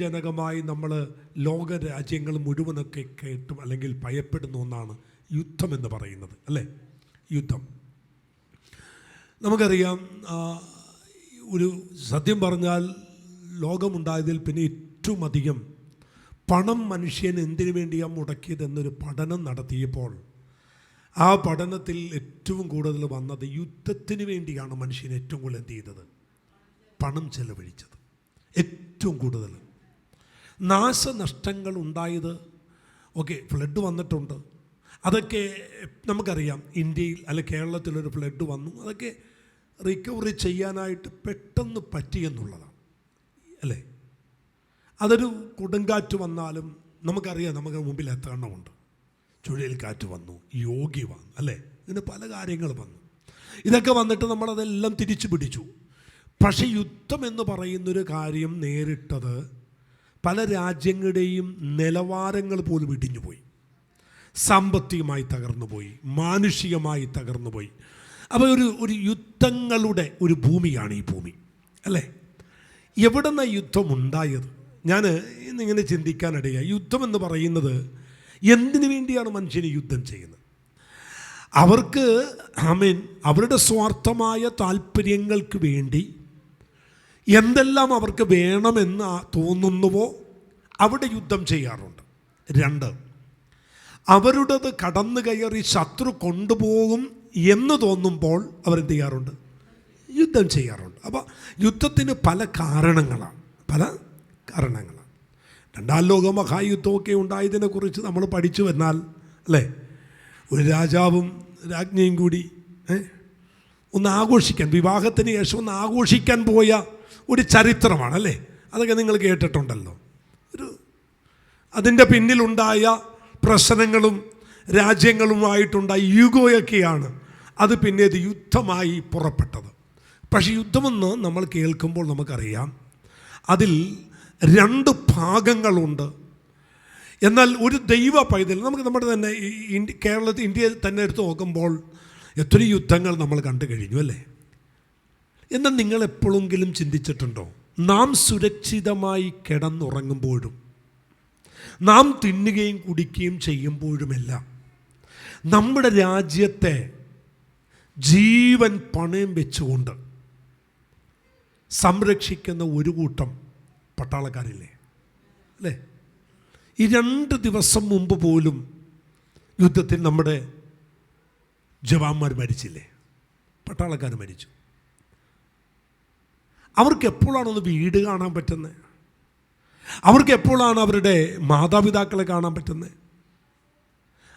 ഭയജനകമായി നമ്മൾ ലോകരാജ്യങ്ങൾ മുഴുവനൊക്കെ കേട്ടും അല്ലെങ്കിൽ ഭയപ്പെടുന്ന ഒന്നാണ് യുദ്ധം എന്ന് പറയുന്നത്, അല്ലേ? യുദ്ധം നമുക്കറിയാം. ഒരു സത്യം പറഞ്ഞാൽ ലോകമുണ്ടായതിൽ പിന്നെ ഏറ്റവും അധികം പണം മനുഷ്യൻ എന്തിനു വേണ്ടിയാണ് മുടക്കിയതെന്നൊരു പഠനം നടത്തിയപ്പോൾ ആ പഠനത്തിൽ ഏറ്റവും കൂടുതൽ വന്നത് യുദ്ധത്തിന് വേണ്ടിയാണ് മനുഷ്യൻ ഏറ്റവും കൂടുതൽ എന്ത് ചെയ്തത്? പണം ചെലവഴിച്ചത്. ഏറ്റവും കൂടുതൽ നാശനഷ്ടങ്ങൾ ഉണ്ടായത്. ഓക്കെ, ഫ്ലഡ് വന്നിട്ടുണ്ട്, അതൊക്കെ നമുക്കറിയാം. ഇന്ത്യയിൽ അല്ലെ കേരളത്തിലൊരു ഫ്ലഡ് വന്നു, അതൊക്കെ റിക്കവറി ചെയ്യാനായിട്ട് പെട്ടെന്ന് പറ്റിയെന്നുള്ളതാണ്, അല്ലേ? അതൊരു കൊടുങ്കാറ്റ് വന്നാലും നമുക്കറിയാം, നമുക്ക് മുമ്പിൽ എത്തണമുണ്ട്. ചുഴലിക്കാറ്റ് വന്നു, യോഗി വന്നു, അല്ലേ? ഇങ്ങനെ പല കാര്യങ്ങൾ വന്നു. ഇതൊക്കെ വന്നിട്ട് നമ്മളതെല്ലാം തിരിച്ചു പിടിച്ചു. പക്ഷേ യുദ്ധം എന്ന് പറയുന്നൊരു കാര്യം നേരിട്ടത് പല രാജ്യങ്ങളുടെയും നിലവാരങ്ങൾ പോലും ഇടിഞ്ഞുപോയി. സാമ്പത്തികമായി തകർന്നുപോയി, മാനുഷികമായി തകർന്നുപോയി. അപ്പോൾ ഒരു യുദ്ധങ്ങളുടെ ഒരു ഭൂമിയാണ് ഈ ഭൂമി, അല്ലേ? എവിടെ നിന്നാണ് യുദ്ധം ഉണ്ടായത്? ഞാൻ ഇന്നിങ്ങനെ ചിന്തിക്കാനിടയായി. യുദ്ധം എന്ന് പറയുന്നത് എന്തിനു വേണ്ടിയാണ് മനുഷ്യന് യുദ്ധം ചെയ്യുന്നത്? അവർക്ക് അവരുടെ സ്വാർത്ഥമായ താല്പര്യങ്ങൾക്ക് വേണ്ടി എന്തെല്ലാം അവർക്ക് വേണമെന്ന് തോന്നുന്നുവോ അവിടെ യുദ്ധം ചെയ്യാറുണ്ട്. 2, അവരുടേത് കടന്നു കയറി ശത്രു കൊണ്ടുപോകും എന്ന് തോന്നുമ്പോൾ അവരെന്ത് ചെയ്യാറുണ്ട്? യുദ്ധം ചെയ്യാറുണ്ട്. അപ്പോൾ യുദ്ധത്തിന് പല കാരണങ്ങളാണ്. 2ാം ലോക മഹായുദ്ധമൊക്കെ ഉണ്ടായതിനെക്കുറിച്ച് നമ്മൾ പഠിച്ചു വന്നാൽ, അല്ലേ? ഒരു രാജാവും രാജ്ഞിയും കൂടി ഒന്ന് ആഘോഷിക്കാൻ, വിവാഹത്തിന് ശേഷം ഒന്ന് ആഘോഷിക്കാൻ പോയ ഒരു ചരിത്രമാണ്, അല്ലേ? അതൊക്കെ നിങ്ങൾ കേട്ടിട്ടുണ്ടല്ലോ. അതിൻ്റെ പിന്നിലുണ്ടായ പ്രശ്നങ്ങളും രാജ്യങ്ങളുമായിട്ടുണ്ടായ യുഗമൊക്കെയാണ് അത് പിന്നെ ഇത് യുദ്ധമായി പുറപ്പെട്ടത്. പക്ഷേ യുദ്ധമെന്ന് നമ്മൾ കേൾക്കുമ്പോൾ നമുക്കറിയാം അതിൽ 2 ഭാഗങ്ങളുണ്ട്. എന്നാൽ ഒരു ദൈവ പൈതൽ നമുക്ക് നമ്മുടെ തന്നെ ഇന്ത്യയിൽ തന്നെ എടുത്ത് നോക്കുമ്പോൾ എത്ര യുദ്ധങ്ങൾ നമ്മൾ കണ്ടു കഴിഞ്ഞു, അല്ലേ? എന്നാൽ നിങ്ങൾ എപ്പോഴെങ്കിലും ചിന്തിച്ചിട്ടുണ്ടോ, നാം സുരക്ഷിതമായി കിടന്നുറങ്ങുമ്പോഴും നാം തിന്നുകയും കുടിക്കുകയും ചെയ്യുമ്പോഴുമെല്ലാം നമ്മുടെ രാജ്യത്തെ ജീവൻ പണയം വെച്ചുകൊണ്ട് സംരക്ഷിക്കുന്ന ഒരു കൂട്ടം പട്ടാളക്കാരില്ലേ, അല്ലേ? ഈ 2 ദിവസം മുമ്പ് പോലും യുദ്ധത്തിൽ നമ്മുടെ ജവാന്മാർ മരിച്ചില്ലേ? പട്ടാളക്കാർ മരിച്ചു. അവർക്ക് എപ്പോഴാണൊന്ന് വീട് കാണാൻ പറ്റുന്നത്? അവർക്ക് എപ്പോഴാണ് അവരുടെ മാതാപിതാക്കളെ കാണാൻ പറ്റുന്നത്?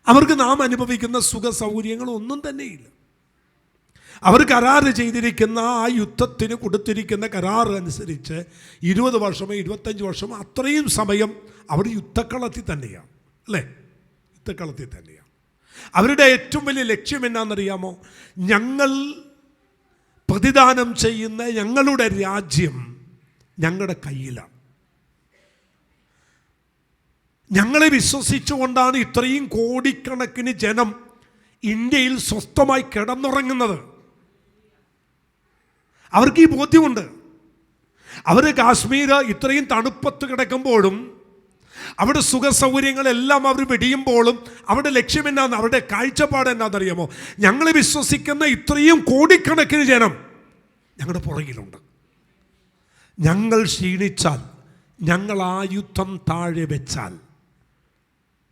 അവർക്ക് നാം അനുഭവിക്കുന്ന സുഖ സൗകര്യങ്ങളൊന്നും തന്നെയില്ല. അവർ കരാറ് ചെയ്തിരിക്കുന്ന ആ യുദ്ധത്തിന് കൊടുത്തിരിക്കുന്ന കരാർ അനുസരിച്ച് 20 വർഷമോ 25 വർഷമോ അത്രയും സമയം അവർ യുദ്ധക്കളത്തിൽ തന്നെയാണ്, അല്ലേ? യുദ്ധക്കളത്തിൽ തന്നെയാണ്. അവരുടെ ഏറ്റവും വലിയ ലക്ഷ്യം എന്നാണെന്നറിയാമോ? ഞങ്ങൾ പ്രതിദാനം ചെയ്യുന്ന ഞങ്ങളുടെ രാജ്യം ഞങ്ങളുടെ കയ്യിലാണ്. ഞങ്ങളെ വിശ്വസിച്ചുകൊണ്ടാണ് ഇത്രയും കോടിക്കണക്കിന് ജനം ഇന്ത്യയിൽ സ്വസ്ഥമായി കിടന്നുറങ്ങുന്നത്. അവർക്ക് ഈ ബോധ്യമുണ്ട്. അവർ കാശ്മീർ ഇത്രയും തണുപ്പത്ത് കിടക്കുമ്പോഴും അവിടെ സുഖ സൗകര്യങ്ങളെല്ലാം അവർ വെടിയുമ്പോഴും അവരുടെ ലക്ഷ്യം എന്നാന്ന്, അവരുടെ കാഴ്ചപ്പാട് എന്നാണെന്നറിയാമോ? ഞങ്ങളെ വിശ്വസിക്കുന്ന ഇത്രയും കോടിക്കണക്കിന് ജനം ഞങ്ങളുടെ പുറകിലുണ്ട്. ഞങ്ങൾ ക്ഷീണിച്ചാൽ, ഞങ്ങൾ ആ യുദ്ധം താഴെ വെച്ചാൽ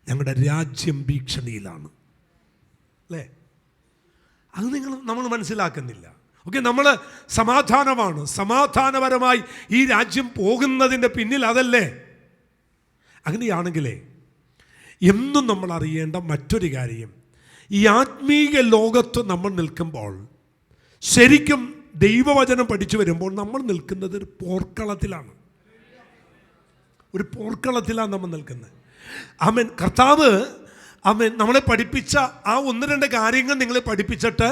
ഞങ്ങളുടെ രാജ്യം ഭീഷണിയിലാണ്, അല്ലേ? അത് നമ്മൾ മനസ്സിലാക്കുന്നില്ല. ഓക്കെ, നമ്മൾ സമാധാനപരമായി ഈ രാജ്യം പോകുന്നതിൻ്റെ പിന്നിൽ അതല്ലേ? അങ്ങനെയാണെങ്കിലേ എന്നും നമ്മൾ അറിയേണ്ട മറ്റൊരു കാര്യം, ഈ ആത്മീയ ലോകത്ത് നമ്മൾ നിൽക്കുമ്പോൾ, ശരിക്കും ദൈവവചനം പഠിച്ചു വരുമ്പോൾ നമ്മൾ നിൽക്കുന്നത് ഒരു പോർക്കളത്തിലാണ്. നമ്മൾ നിൽക്കുന്നത്. ആമേൻ. കർത്താവ് നമ്മളെ പഠിപ്പിച്ച ആ 1-2 കാര്യങ്ങൾ നിങ്ങളെ പഠിപ്പിച്ചിട്ട്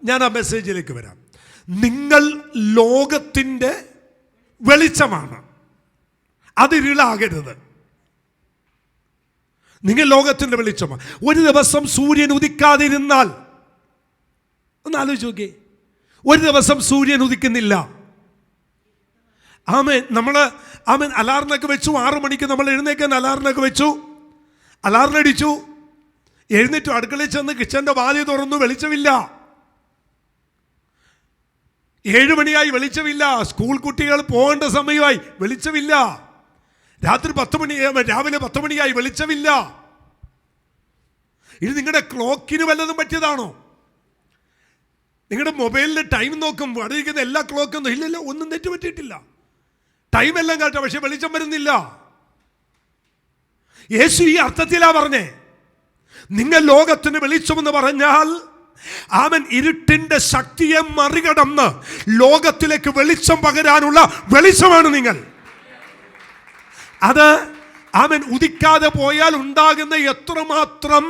ഞാൻ ആ മെസ്സേജിലേക്ക് വരാം. നിങ്ങൾ ലോകത്തിൻ്റെ വെളിച്ചമാണ്, അതിരുളാകരുത്. നിങ്ങൾ ലോകത്തിൻ്റെ വെളിച്ചമാണ്. ഒരു ദിവസം സൂര്യൻ ഉദിക്കാതിരുന്നാൽ, ഒന്ന് ആലോചിച്ച് നോക്കിയേ, ഒരു ദിവസം സൂര്യൻ ഉദിക്കുന്നില്ല, ആമേൻ. നമ്മൾ ആമേൻ അലാറിനൊക്കെ വെച്ചു. 6 മണിക്ക് നമ്മൾ എഴുന്നേക്കാൻ അലാറിനൊക്കെ വെച്ചു. അലാറിനടിച്ചു, എഴുന്നേറ്റു, അടുക്കളയിൽ ചെന്ന് കിച്ചൻ്റെ വാതിൽ തുറന്നു, വെളിച്ചമില്ല. 7 മണിയായി, വെളിച്ചമില്ല. സ്കൂൾ കുട്ടികൾ പോകേണ്ട സമയമായി, വെളിച്ചമില്ല. രാത്രി 10 മണി, രാവിലെ 10 മണിയായി, വെളിച്ചമില്ല. ഇത് നിങ്ങളുടെ ക്ലോക്കിന് വല്ലതും പറ്റിയതാണോ? നിങ്ങളുടെ മൊബൈലിൽ ടൈം നോക്കും, അടിയിരിക്കുന്ന എല്ലാ ക്ലോക്കൊന്നും ഇല്ലല്ലോ, ഒന്നും തെറ്റ് പറ്റിയിട്ടില്ല. ടൈം എല്ലാം കാട്ടാം, പക്ഷെ വെളിച്ചം വരുന്നില്ല. യേശു ഈ അർത്ഥത്തിലാ പറഞ്ഞേ, നിങ്ങൾ ലോകത്തിന് വെളിച്ചമെന്ന് പറഞ്ഞാൽ അവൻ ഇരുട്ടിന്റെ ശക്തിയെ മറികടന്ന് ലോകത്തിലേക്ക് വെളിച്ചം പകരാനുള്ള വെളിച്ചമാണ് നിങ്ങൾ. അത് അവൻ ഉദിക്കാതെ പോയാൽ ഉണ്ടാകുന്ന എത്രമാത്രം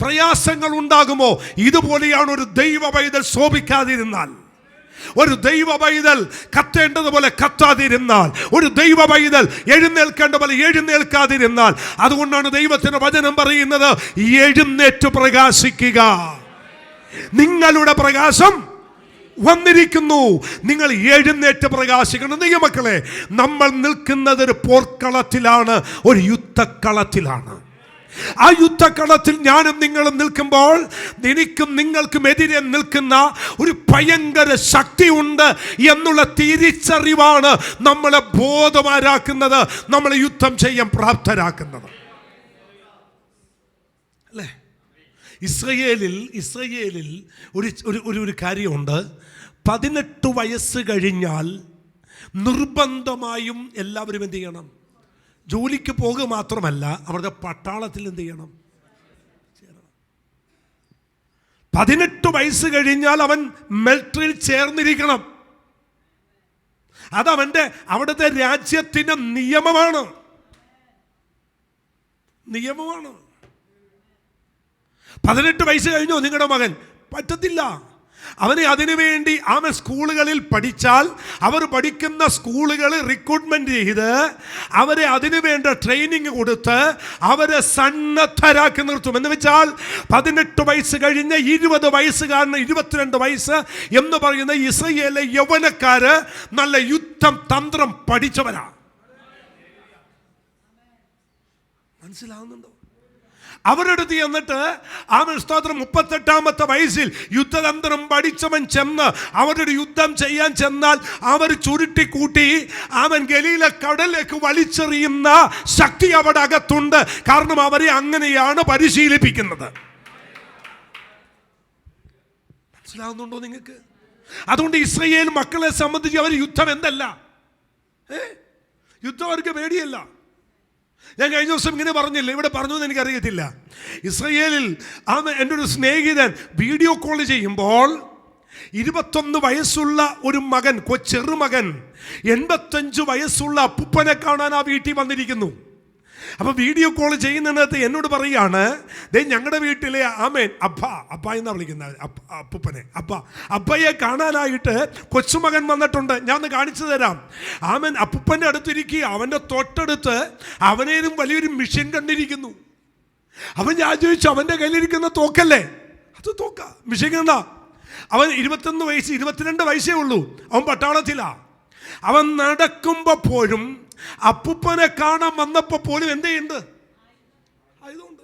പ്രയാസങ്ങൾ ഉണ്ടാകുമോ, ഇതുപോലെയാണ് ഒരു ദൈവ പൈതൽ ശോഭിക്കാതിരുന്നാൽ, ഒരു ദൈവ പൈതൽ കത്തേണ്ടതുപോലെ കത്താതിരുന്നാൽ, ഒരു ദൈവ പൈതൽ എഴുന്നേൽക്കേണ്ട പോലെ എഴുന്നേൽക്കാതിരുന്നാൽ. അതുകൊണ്ടാണ് ദൈവത്തിന്റെ വചനം പറയുന്നത്, എഴുന്നേറ്റ് പ്രകാശിക്കുക, നിങ്ങളുടെ പ്രകാശം വന്നിരിക്കുന്നു. നിങ്ങൾ എഴുന്നേറ്റ് പ്രകാശിക്കണം. ദൈവമക്കളെ, നമ്മൾ നിൽക്കുന്നത് ഒരു പോർക്കളത്തിലാണ്, ഒരു യുദ്ധക്കളത്തിലാണ്. ആ യുദ്ധക്കളത്തിൽ ഞാനും നിങ്ങളും നിൽക്കുമ്പോൾ എനിക്കും നിങ്ങൾക്കും എതിരെ നിൽക്കുന്ന ഒരു ഭയങ്കര ശക്തിയുണ്ട് എന്നുള്ള തിരിച്ചറിവാണ് നമ്മളെ ബോധവാരാക്കുന്നത്, നമ്മളെ യുദ്ധം ചെയ്യാൻ പ്രാപ്തരാക്കുന്നത്. അല്ലേ? ഇസ്രയേലിൽ ഒരു കാര്യമുണ്ട്. 18 വയസ്സ് കഴിഞ്ഞാൽ നിർബന്ധമായും എല്ലാവരും എന്ത് ചെയ്യണം? ജോലിക്ക് പോകുക മാത്രമല്ല, അവരുടെ പട്ടാളത്തിൽ എന്ത് ചെയ്യണം? 18 വയസ്സ് കഴിഞ്ഞാൽ അവൻ മിലിറ്ററിയിൽ ചേർന്നിരിക്കണം. അതവൻ്റെ അവിടുത്തെ രാജ്യത്തിൻ്റെ നിയമമാണ്. 18 വയസ്സ് കഴിഞ്ഞോ നിങ്ങളുടെ മകൻ? പറ്റത്തില്ല. അവനെ അതിനുവേണ്ടി അവൻ സ്കൂളുകളിൽ പഠിച്ചാൽ, അവർ പഠിക്കുന്ന സ്കൂളുകൾ റിക്രൂട്ട്മെന്റ് ചെയ്ത് അവരെ അതിനുവേണ്ട ട്രെയിനിങ് കൊടുത്ത് അവരെ സന്നദ്ധരാക്കി നിർത്തും. എന്ന് വെച്ചാൽ 18 വയസ്സ് കഴിഞ്ഞ് 20 വയസ്സുകാരന് 22 വയസ്സ് എന്ന് പറയുന്ന ഇസ്രയേലിലെ യൗവനക്കാര് നല്ല യുദ്ധം തന്ത്രം പഠിച്ചവരാ. മനസ്സിലാവുന്നുണ്ടോ? അവരുടെ അടുത്ത് എന്നിട്ട് അവൻ സ്തോത്രം 38-ാമത്തെ വയസ്സിൽ യുദ്ധതന്ത്രം പഠിച്ചവൻ ചെന്ന് അവരുടെ യുദ്ധം ചെയ്യാൻ ചെന്നാൽ അവർ ചുരുട്ടിക്കൂട്ടി അവൻ ഗലീല കടലിലേക്ക് വലിച്ചെറിയുന്ന ശക്തി അവിടെ അകത്തുണ്ട്. കാരണം അവരെ അങ്ങനെയാണ് പരിശീലിപ്പിക്കുന്നത്. മനസ്സിലാവുന്നുണ്ടോ നിങ്ങൾക്ക്? അതുകൊണ്ട് ഇസ്രയേൽ മക്കളെ സംബന്ധിച്ച് അവർ യുദ്ധം എന്തല്ല, യുദ്ധം അവർക്ക് പേടിയല്ല. ഞാൻ കഴിഞ്ഞ ദിവസം ഇങ്ങനെ പറഞ്ഞില്ല, ഇവിടെ പറഞ്ഞു എന്ന് എനിക്കറിയത്തില്ല. ഇസ്രയേലിൽ എൻ്റെ ഒരു സ്നേഹിതൻ വീഡിയോ കോൾ ചെയ്യുമ്പോൾ 21 വയസ്സുള്ള ഒരു മകൻ, ചെറുമകൻ 85 വയസ്സുള്ള അപ്പൂപ്പനെ കാണാൻ ആ വീട്ടിൽ വന്നിരിക്കുന്നു. അപ്പോൾ വീഡിയോ കോൾ ചെയ്യുന്നിടത്ത് എന്നോട് പറയുകയാണ്, ദേ ഞങ്ങളുടെ വീട്ടിലെ ആമേൻ അപ്പ എന്നാ വിളിക്കുന്നത്, അപ്പൂപ്പനെ അപ്പയെ കാണാനായിട്ട് കൊച്ചുമകൻ വന്നിട്ടുണ്ട്, ഞാൻ ഒന്ന് കാണിച്ചു തരാം. ആമേൻ അപ്പൂപ്പൻ്റെ അടുത്തിരിക്കുക, അവൻ്റെ തൊട്ടടുത്ത് അവനേലും വലിയൊരു മിഷൻ കണ്ടിരിക്കുന്നു. അവൻ ഞാൻ ചോദിച്ചു, അവൻ്റെ കയ്യിലിരിക്കുന്ന തോക്കല്ലേ? അത് തോക്ക, മിഷൻ കണ്ട. അവൻ 21 വയസ്സ് 22 വയസ്സേ ഉള്ളൂ, അവൻ പട്ടാളത്തിലാ. അവൻ നടക്കുമ്പോൾ പോലും അപ്പൂപ്പനെ കാണാൻ വന്നപ്പോൾ പോലും എന്ത് ചെയ്യുന്നുണ്ട്? ആയതുകൊണ്ട്.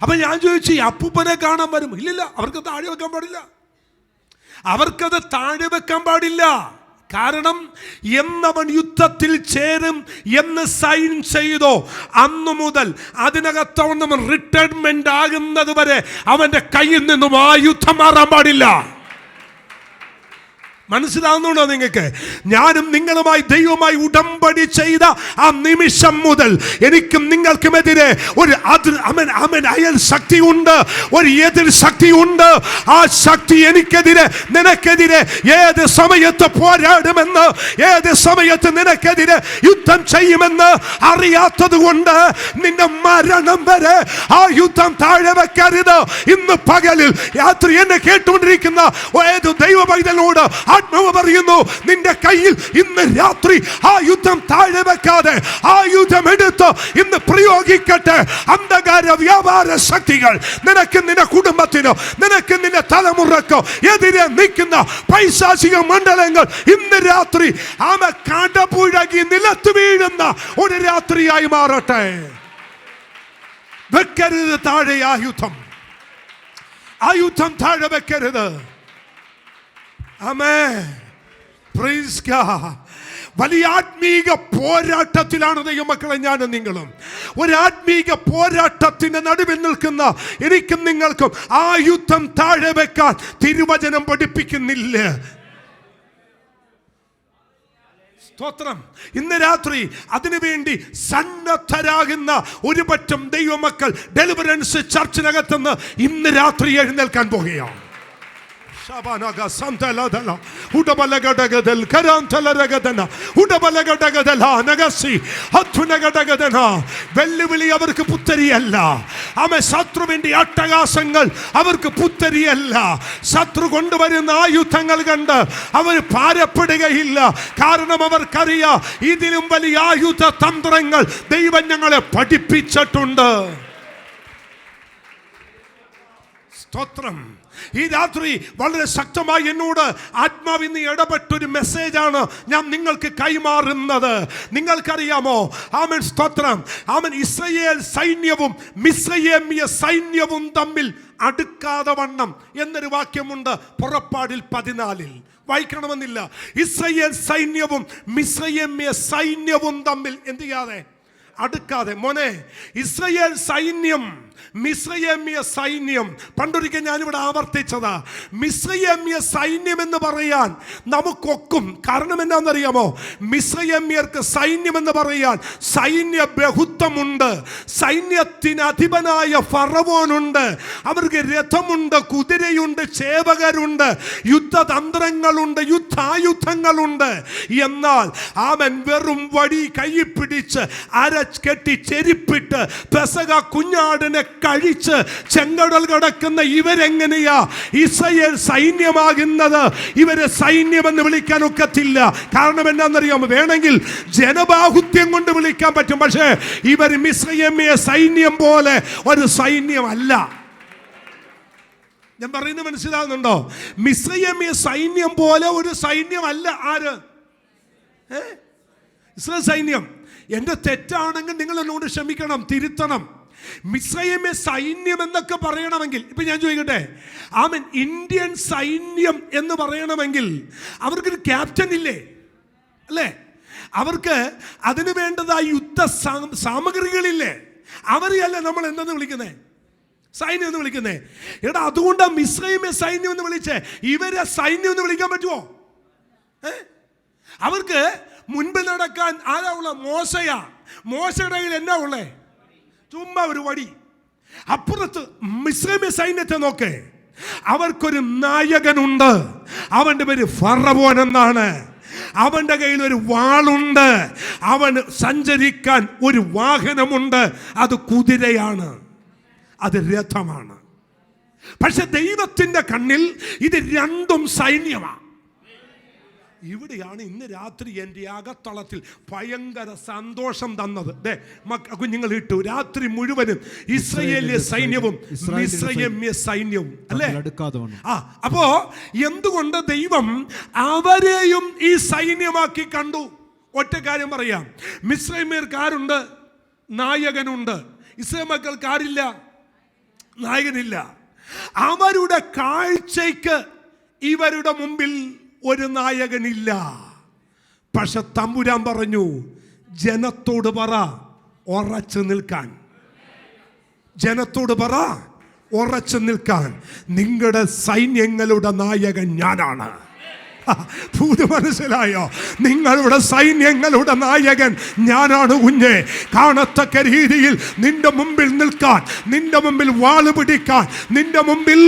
അപ്പൊ ഞാൻ ചോദിച്ചു, ഈ അപ്പൂപ്പനെ കാണാൻ വരും? ഇല്ലില്ല, അവർക്ക് താഴെ വെക്കാൻ പാടില്ല, അവർക്കത് താഴെ വെക്കാൻ പാടില്ല. കാരണം എന്നവൻ യുദ്ധത്തിൽ ചേരും എന്ന് സൈൻ ചെയ്തോ അന്നു മുതൽ അതിനകത്തവൻ റിട്ടയർമെന്റ് ആകുന്നത് വരെ അവന്റെ കയ്യിൽ നിന്നും ആ യുദ്ധം മാറാൻ പാടില്ല. മനസ്സിലാവുന്നുണ്ടോ നിങ്ങൾക്ക്? ഞാനും നിങ്ങളുമായി ദൈവമായി ഉടമ്പടി ചെയ്ത ആ നിമിഷം മുതൽ എനിക്കും നിങ്ങൾക്കുമെതിരെ ഒരു അയൽ ശക്തിയുണ്ട്, ഒരു എതിർ ശക്തിയുണ്ട്. ആ ശക്തി എനിക്കെതിരെ നിനക്കെതിരെ ഏത് സമയത്ത് പോരാടുമെന്ന്, ഏത് സമയത്ത് നിനക്കെതിരെ യുദ്ധം ചെയ്യുമെന്ന് അറിയാത്തത് കൊണ്ട് നിന്റെ മരണം വരെ ആ യുദ്ധം താഴെ വെക്കരുത്. ഇന്ന് പകലിൽ രാത്രി എന്നെ കേട്ടുകൊണ്ടിരിക്കുന്ന ഏത് ദൈവ പൈതലോട് ആ ആത്മാവ് പറയുന്നു, നിന്റെ കയ്യിൽ ഇന്ന് രാത്രി ആ യുദ്ധം താഴെ വെക്കാതെ ആയുധം എടുത്ത് ഇന്ന് പ്രയോഗിക്കട്ടെ. അന്ധകാര വ്യാപാര ശക്തികൾ നിനക്ക്, നിന്റെ കുടുംബത്തിനോ, നിനക്ക് നിന്റെ തലമുറക്കോ എതിരെ നിൽക്കുന്ന പൈശാചിക മണ്ഡലങ്ങൾ ഇന്ന് രാത്രി ആമ കടപുഴകി നിലത്ത് വീഴുന്ന ഒരു രാത്രിയായി മാറട്ടെ. വെക്കരുത് താഴെ ആയുധം, ആയുധം താഴെ വെക്കരുത്. ആമേൻ, പ്രൈസ് ഗോഡ്. വലിയ ആത്മീക പോരാട്ടത്തിലാണ് ദൈവമക്കളെ ഞാനും നിങ്ങളും. ഒരു ആത്മീക പോരാട്ടത്തിന്റെ നടുവിൽ നിൽക്കുന്ന എനിക്കും നിങ്ങൾക്കും ആ യുദ്ധം താഴെ വെക്കാൻ തിരുവചനം പഠിപ്പിക്കുന്നില്ല. സ്തോത്രം. ഇന്ന് രാത്രി അതിനുവേണ്ടി സന്നദ്ധരാകുന്ന ഒരു പറ്റം ദൈവമക്കൾ ഡെലിവറൻസ് ചർച്ചിനകത്തുനിന്ന് ഇന്ന് രാത്രി എഴുന്നേൽക്കാൻ പോകുകയാണ്. വെല്ലുവിളി അവർക്ക് പുത്തരിയല്ല. ശത്രുവിന്റെ അട്ടഹാസങ്ങൾ അവർക്ക് പുത്തരിയല്ല. ശത്രു കൊണ്ടുവരുന്ന ആയുധങ്ങൾ കണ്ട് അവർ ഭാരപ്പെടുകയില്ല. കാരണം അവർക്കറിയാം, ഇതിലും വലിയ ആയുധ തന്ത്രങ്ങൾ ദൈവം ഞങ്ങളെ പഠിപ്പിച്ചിട്ടുണ്ട്. സ്തോത്രം. ഈ രാത്രി വളരെ ശക്തമായി എന്നോട് ആത്മാവിന്ന് ഇടപെട്ടൊരു മെസ്സേജാണ് ഞാൻ നിങ്ങൾക്ക് കൈമാറുന്നത്. നിങ്ങൾക്കറിയാമോ, ആമേൻ, സ്തോത്രം, ആമേൻ, ഇസ്രായേൽ സൈന്യവും മിസ്രയീമ്യ സൈന്യവും തമ്മിൽ അടുക്കാതെ വണ്ണം എന്നൊരു വാക്യമുണ്ട് പുറപ്പാടിൽ 14. വായിക്കണമെന്നില്ല. ഇസ്രായേൽ സൈന്യവും മിസ്രയീമ്യ സൈന്യവും തമ്മിൽ എന്ത് ചെയ്യാതെ, അടുക്കാതെ. മോനെ, ഇസ്രായേൽ സൈന്യം, മിസ്രയീമ്യ സൈന്യം, പണ്ടൊരിക്കൽ ഞാനിവിടെ ആവർത്തിച്ചതാ. മിസ്രയീമ്യ സൈന്യം എന്ന് പറയാൻ നമുക്കൊക്കും. കാരണം എന്താണെന്നറിയാമോ? മിസ്രയീമ്യർക്ക് സൈന്യം എന്ന് പറയാൻ സൈന്യ ബഹുത്വമുണ്ട്. സൈന്യത്തിന് അധിപനായ ഫറവോനുണ്ട്. അവർക്ക് രഥമുണ്ട്, കുതിരയുണ്ട്, ചേവകരുണ്ട്, യുദ്ധതന്ത്രങ്ങളുണ്ട്, യുദ്ധായുധങ്ങളുണ്ട്. എന്നാൽ അവൻ വെറും വടി കയ്യിൽ പിടിച്ച് അരക്കെട്ടി ചെരിപ്പിട്ട് പെസക കുഞ്ഞാടിനെ കഴിച്ച് ചെങ്കടൽ കടക്കുന്ന ഇവരെങ്ങനെയാ ഇസ്രായേൽ സൈന്യമാകുന്നത്? ഇവരെ സൈന്യമെന്ന് വിളിക്കാൻ ഒക്കത്തില്ല. കാരണം എന്താണെന്നറിയാമോ? വേണമെങ്കിൽ ജനബാഹുത്യം കൊണ്ട് വിളിക്കാൻ പറ്റും. പക്ഷേ ഇവർ മിസ്രയീമ്യ സൈന്യം പോലെ ഒരു സൈന്യമല്ല. ഞാൻ പറയുന്നത് മനസ്സിലാകുന്നുണ്ടോ? മിസ്രയീമ്യ സൈന്യം പോലെ ഒരു സൈന്യമല്ല. ആര്? ഇസ്രായേൽ സൈന്യം. എൻ്റെ തെറ്റാണെങ്കിൽ നിങ്ങൾ എന്നോട് ക്ഷമിക്കണം, തിരുത്തണം. മിസ്രയീമ്യ സൈന്യം എന്നൊക്കെ പറയണമെങ്കിൽ, ഇപ്പൊ ഞാൻ ചോദിക്കട്ടെ, ആമൻ, ഇന്ത്യൻ സൈന്യം എന്ന് പറയണമെങ്കിൽ അവർക്കൊരു ക്യാപ്റ്റൻ ഇല്ലേ? അല്ലേ? അവർക്ക് അതിനു വേണ്ടതായ യുദ്ധ സാമഗ്രികളില്ലേ? അവരെയല്ലേ നമ്മൾ എന്തെന്ന് വിളിക്കുന്നേ? സൈന്യം എന്ന് വിളിക്കുന്നേ. എടാ, അതുകൊണ്ടാണ് മിസ്രയീമ്യ സൈന്യം എന്ന് വിളിച്ചേ. ഇവരെ സൈന്യം എന്ന് വിളിക്കാൻ പറ്റുമോ? അവർക്ക് മുൻപിൽ നടക്കാൻ ആരാ ഉള്ള? മോശയാ. മോശയുടെ കയ്യിൽ എന്നാ ഉള്ളേ? ചുമ്മാ ഒരു വടി. അപ്പുറത്ത് മിസ്രയീമ്യ സൈന്യത്തെ നോക്കേ, അവർക്കൊരു നായകനുണ്ട്. അവന്റെ പേര് ഫറവോൻ എന്നാണ്. അവന്റെ കയ്യിൽ ഒരു വാളുണ്ട്. അവന് സഞ്ചരിക്കാൻ ഒരു വാഹനമുണ്ട്. അത് കുതിരയാണ്, അത് രഥമാണ്. പക്ഷെ ദൈവത്തിന്റെ കണ്ണിൽ ഇത് രണ്ടും സൈന്യമാണ്. ഇവിടെയാണ് ഇന്ന് രാത്രി എൻ്റെ അകത്തളത്തിൽ ഭയങ്കര സന്തോഷം തന്നത്. കുഞ്ഞുങ്ങൾ ഇട്ടു രാത്രി മുഴുവനും ഇസ്രായേലിയ സൈന്യവും മിസ്രയീമ്യ സൈന്യവും അല്ലേ? അപ്പോ എന്തുകൊണ്ട് ദൈവം അവരെയും ഈ സൈന്യമാക്കി കണ്ടു? ഒറ്റ കാര്യം പറയാം. മിസ്രയീമ്യർക്ക് ആരുണ്ട്? നായകനുണ്ട്. ഇസ്രായേൽ മക്കൾക്ക് ആരില്ല? നായകനില്ല. അവരുടെ കാഴ്ചയ്ക്ക് ഇവരുടെ മുമ്പിൽ ഒരു നായകനില്ല. പക്ഷെ തമ്പുരാൻ പറഞ്ഞു, ജനത്തോട് പറ ഉറച്ചു നിൽക്കാൻ. ജനത്തോട് പറ ഉറച്ചു നിൽക്കാൻ. നിങ്ങളുടെ സൈന്യങ്ങളുടെ നായകൻ ഞാനാണ്. ഭൂത് മനസ്സിലായോ? നിങ്ങളുടെ സൈന്യങ്ങളുടെ നായകൻ ഞാനാണ് കുഞ്ഞെ. കാണത്തക്ക രീതിയിൽ നിന്റെ മുമ്പിൽ നിൽക്കാൻ, നിന്റെ മുമ്പിൽ വാള് പിടിക്കാൻ, നിന്റെ മുമ്പിൽ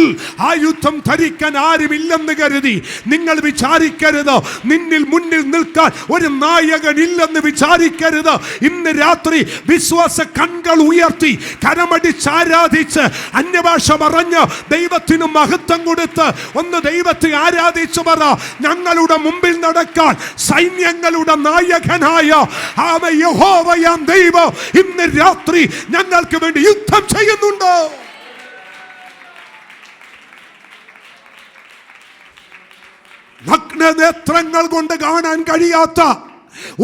ആയുധം ധരിക്കാൻ ആരുമില്ലെന്ന് കരുതി നിങ്ങൾ വിചാരിക്കരുത്. നിന്നിൽ മുന്നിൽ നിൽക്കാൻ ഒരു നായകൻ ഇല്ലെന്ന് വിചാരിക്കരുത്. ഇന്ന് രാത്രി വിശ്വാസ കൺകൾ ഉയർത്തി കരമടിച്ചാരാധിച്ച് അന്യഭാഷ പറഞ്ഞ് ദൈവത്തിന് മഹത്വം കൊടുത്ത് ഒന്ന് ദൈവത്തെ ആരാധിച്ചു പറ, ഞങ്ങളുടെ മുമ്പിൽ നടക്കാൻ സൈന്യങ്ങളുടെ നായകനായ യഹോവയാം ദൈവം ഇന്ന് രാത്രി ഞങ്ങൾക്ക് വേണ്ടി യുദ്ധം ചെയ്യുന്നുണ്ട്. നഗ്നനേത്രങ്ങൾ കൊണ്ട് കാണാൻ കഴിയാത്ത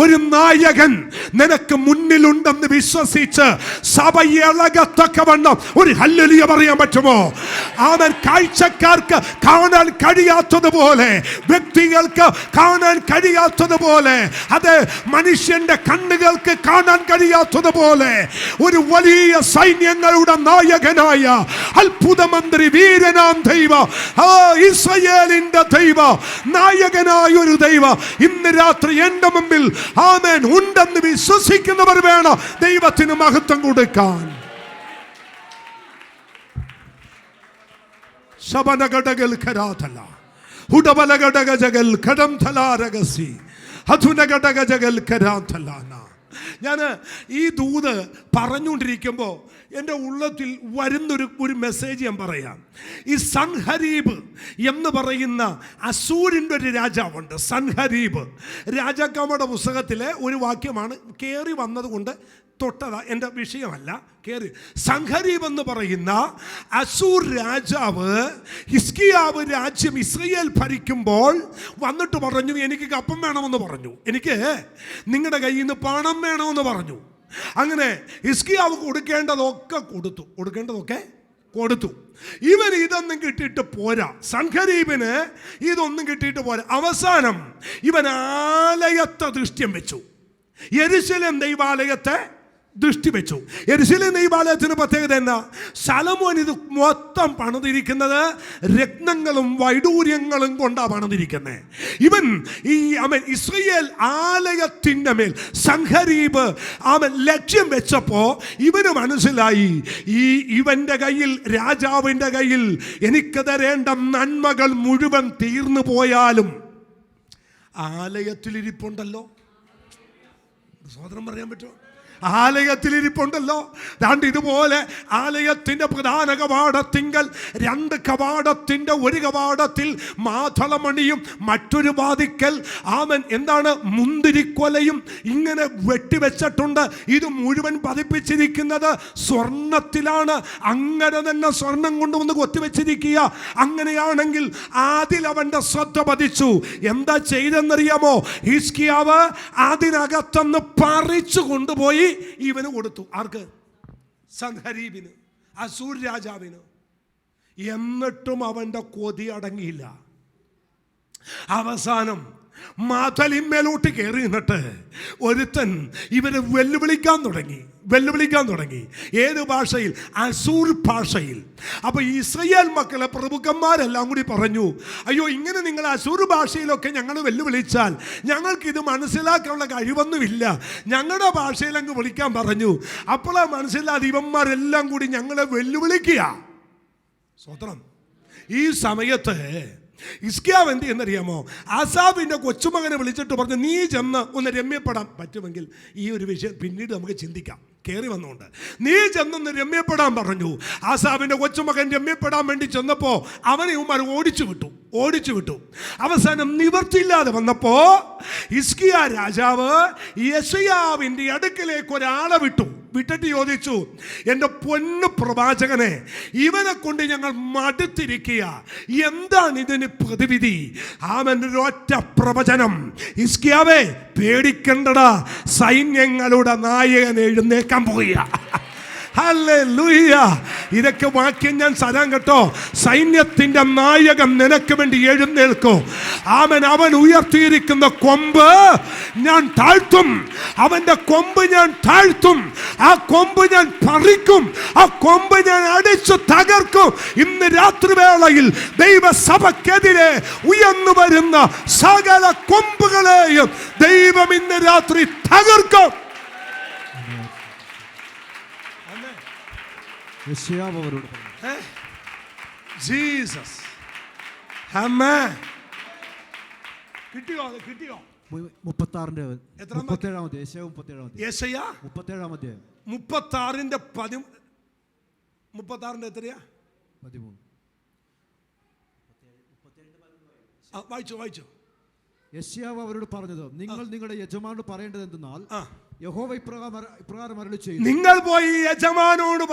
ഒരു നായകൻ നിനക്ക് മുന്നിലുണ്ടെന്ന് വിശ്വസിച്ച് സഭ ഇളകത്തക്കവണ്ണം ഒരു ഹല്ലേലൂയ പറയാൻ പറ്റുമോ? അവൻ കാഴ്ചക്കാർക്ക് കാണാൻ കഴിയാത്തതുപോലെ, വ്യക്തികൾക്ക് കാണാൻ കഴിയാത്തതുപോലെ, അത് മനുഷ്യന്റെ കണ്ണുകൾക്ക് കാണാൻ കഴിയാത്തതുപോലെ ഒരു വലിയ സൈന്യങ്ങളുടെ നായകനായ അത്ഭുതമന്ത്രി, വീരനാം ദൈവ, ഇസ്രായേലിന്റെ ദൈവ, നായകനായ ഒരു ദൈവ ഇന്ന് രാത്രി എന്റെ മുമ്പിൽ ആമേൻ ഉണ്ടെന്ന് വിശ്വസിക്കുന്നവർ വേണം ദൈവത്തിന് മഹത്വം കൊടുക്കാൻ. ശബനഘടകൽ ഖരാതല ഹുഡബലഘടകജഗൽ ഖടം ഥലാരഗസി ഹതുനഘടകജഗൽ ഖരാതലാന. ഞാൻ ഈ ദൂത് പറഞ്ഞുകൊണ്ടിരിക്കുമ്പോൾ എൻ്റെ ഉള്ളത്തിൽ വരുന്നൊരു മെസ്സേജ് ഞാൻ പറയാം. ഈ സൻഹരീബ് എന്ന് പറയുന്ന അസൂരിൻ്റെ ഒരു രാജാവുണ്ട്. സൻഹരീബ് രാജാക്കന്മാരുടെ പുസ്തകത്തിലെ ഒരു വാക്യമാണ്. കയറി വന്നതുകൊണ്ട് തൊട്ടതാ, എൻ്റെ വിഷയമല്ല. കയറി സൻഹരീബ് എന്ന് പറയുന്ന അസൂർ രാജാവ് ഹിസ്കിയാവ് രാജ്യം ഇസ്രായേൽ ഭരിക്കുമ്പോൾ വന്നിട്ട് പറഞ്ഞു, എനിക്ക് കപ്പം വേണമെന്ന് പറഞ്ഞു, എനിക്ക് നിങ്ങളുടെ കയ്യിൽ നിന്ന് പണം വേണമെന്ന് പറഞ്ഞു. അങ്ങനെ ഹിസ്കിയാവ് കൊടുക്കേണ്ടതൊക്കെ കൊടുത്തു. ഇവൻ ഇതൊന്നും കിട്ടിയിട്ട് പോരാ, സൻഹരീബിന് ഇതൊന്നും കിട്ടിയിട്ട് പോരാ. അവസാനം ഇവൻ ആലയത്തെ ദൃഷ്ട്യം വെച്ചു, യെരൂശലേം ദൈവാലയത്തെ ദൃഷ്ടി വെച്ചു. യെരൂശലേം ദൈവാലയത്തിന് പ്രത്യേകത എന്നാ? ശലോമോൻ ഇത് മൊത്തം പണിതിരിക്കുന്നത് രത്നങ്ങളും വൈഡൂര്യങ്ങളും കൊണ്ടാണ് പണിതിരിക്കുന്നത്. ഇവൻ ഇസ്രായേൽ ആലയത്തിൻ്റെ മേൽ സൻഹരീബ് അവൻ ലക്ഷ്യം വെച്ചപ്പോ ഇവന് മനസ്സിലായി, ഇവന്റെ കയ്യിൽ, രാജാവിൻ്റെ കയ്യിൽ എനിക്ക് തരേണ്ട നന്മകൾ മുഴുവൻ തീർന്നു പോയാലും ആലയത്തിലിരിപ്പുണ്ടല്ലോ. സഹോദരൻ പറയാൻ പറ്റുമോ? ആലയത്തിലിരിപ്പുണ്ടല്ലോ. രണ്ട് ഇതുപോലെ ആലയത്തിൻ്റെ പ്രധാന കവാടത്തിങ്കൽ 2 കവാടത്തിൻ്റെ ഒരു കവാടത്തിൽ മാതളമണിയും മറ്റൊരു വാതിക്കൽ എന്താണ് മുന്തിരിക്കൊലയും ഇങ്ങനെ വെട്ടിവെച്ചിട്ടുണ്ട്. ഇത് മുഴുവൻ പതിപ്പിച്ചിരിക്കുന്നത് സ്വർണത്തിലാണ്. അങ്ങനെ തന്നെ സ്വർണം കൊണ്ടുവന്ന് കൊത്തിവെച്ചിരിക്കുക. അങ്ങനെയാണെങ്കിൽ അതിൽ അവൻ്റെ ശ്രദ്ധ പതിച്ചു. എന്താ ചെയ്തെന്നറിയാമോ? ഹിസ്കിയാവ് അതിനകത്തുനിന്ന് പറിച്ചു കൊണ്ടുപോയി ഇവന് കൊടുത്തു. ആർക്ക്? സൻഹരീബിന്, അസൂർ രാജാവിന്. എന്നിട്ടും അവന്റെ കൊതി അടങ്ങിയില്ല. അവസാനം മതിലിന്മേലോട്ട് കയറി നിന്നിട്ട് ഒരുത്തൻ ഇവരെ വെല്ലുവിളിക്കാൻ തുടങ്ങി. ഏത് ഭാഷയിൽ? അസൂർ ഭാഷയിൽ. അപ്പൊ ഇസ്രായേൽ മക്കളെ പ്രഭുക്കന്മാരെല്ലാം കൂടി പറഞ്ഞു, അയ്യോ, ഇങ്ങനെ നിങ്ങൾ അസൂർ ഭാഷയിലൊക്കെ ഞങ്ങൾ വെല്ലുവിളിച്ചാൽ ഞങ്ങൾക്കിത് മനസ്സിലാക്കാനുള്ള കഴിവൊന്നുമില്ല, ഞങ്ങളുടെ ഭാഷയിൽ അങ്ങ് വിളിക്കാൻ പറഞ്ഞു. അപ്പോഴാ മനസ്സിലാതെ ഇവന്മാരെല്ലാം കൂടി ഞങ്ങളെ വെല്ലുവിളിക്കുക. സ്വത്രം. ഈ സമയത്ത് ഹിസ്കിയാവ് എന്ത് എന്നറിയാമോ? ആസാഫിന്റെ കൊച്ചുമകനെ വിളിച്ചിട്ട് പറഞ്ഞു, നീ ചെന്ന് ഒന്ന് രമ്യപ്പെടാൻ പറ്റുമെങ്കിൽ ഈ ഒരു വിഷയം പിന്നീട് നമുക്ക് ചിന്തിക്കാം. കയറി വന്നുകൊണ്ട് നീ ചെന്നൊന്ന് രമ്യപ്പെടാൻ പറഞ്ഞു. ആസാഫിന്റെ കൊച്ചുമകൻ രമ്യപ്പെടാൻ വേണ്ടി ചെന്നപ്പോ അവനെ ഉമ്മാർ ഓടിച്ചു വിട്ടു. അവസാനം നിവർത്തിയില്ലാതെ വന്നപ്പോ ഹിസ്കിയാ രാജാവ് യെശയ്യാവിന്റെ അടുക്കലേക്ക് ഒരാളെ വിട്ടിട്ട് ചോദിച്ചു, എൻ്റെ പൊന്നു പ്രവാചകനെ, ഇവനെ കൊണ്ട് ഞങ്ങൾ മടുത്തിരിക്കുക, എന്താണ് ഇതിന് പ്രതിവിധി? ഒരൊറ്റ പ്രവചനം, ഹിസ്കിയാവേ പേടിക്കണ്ടടാ, സൈന്യങ്ങളുടെ നായകൻ എഴുന്നേക്കാൻ പോവുക. ഹല്ലേലൂയ. ഇതൊക്കെ വാക്യം ഞാൻ സലാം കേട്ടോ. സൈന്യത്തിന്റെ നായകൻ നിനക്ക് വേണ്ടി എഴുന്നേൽക്കും. അവൻ ഉയർത്തിയിരിക്കുന്ന കൊമ്പ് ഞാൻ താഴ്ത്തും. അവന്റെ കൊമ്പ് ഞാൻ താഴ്ത്തും. ആ കൊമ്പ് ഞാൻ പറിക്കും. ആ കൊമ്പ് ഞാൻ അടിച്ചു തകർക്കും. ഇന്ന് രാത്രിവേളയിൽ ദൈവസഭക്കെതിരെ ഉയർന്നു വരുന്ന സകല കൊമ്പുകളെയും ദൈവം ഇന്ന് രാത്രി തകർക്കും. ജീസസ്. കിട്ടിയോ? 37-ാമത്തെ എത്രയാ? 13. വായിച്ചോ. യെശയ്യാവ് അവരോട് പറഞ്ഞത്, നിങ്ങൾ നിങ്ങളുടെ യജമാനോട് പറയേണ്ടത് എന്തെന്നാൽ, ആ. യഹോവ ഇപ്രകാരം അരുളി ചെയ്യുന്നു, നിങ്ങൾ പോയി യജമാനോട്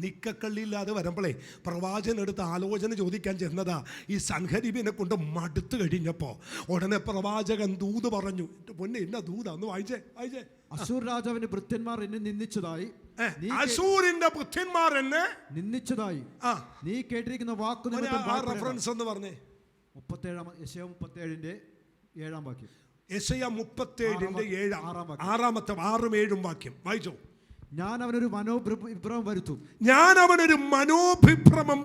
നിക്കക്കള്ളിയില്ലാതെ വരുമ്പോഴേ പ്രവാചകൻ എടുത്ത് ആലോചന ചോദിക്കാൻ ചെന്നതാ. ഈ സൻഹരീബിനെ കൊണ്ട് മടുത്തു കഴിഞ്ഞപ്പോ ഉടനെ പ്രവാചകൻ ദൂത് പറഞ്ഞു. പൊന്നെ എന്നാ ദൂതാ, ഒന്ന് വായിച്ചേ. അശൂർ രാജാവിന്റെ ഭൃത്യന്മാർ എന്നെ നിന്ദിച്ചതായി, അശൂരിന്റെ ഭൃത്യന്മാർ എന്നെ നിന്ദിച്ചതായി നീ കേട്ടിരിക്കുന്ന വാക്ക് നിമിത്തം റെഫറൻസ് എന്ന് പറഞ്ഞേ. 37 യെശയ്യാ 37-ന്റെ 7-ാം വാക്യം. യെശയ്യാ 37-ന്റെ 6-ാമത്തെ 6-ഉം 7-ഉം വാക്യം വായിച്ചോ. ഞാൻ അവനൊരു മനോഭിഭ്രമം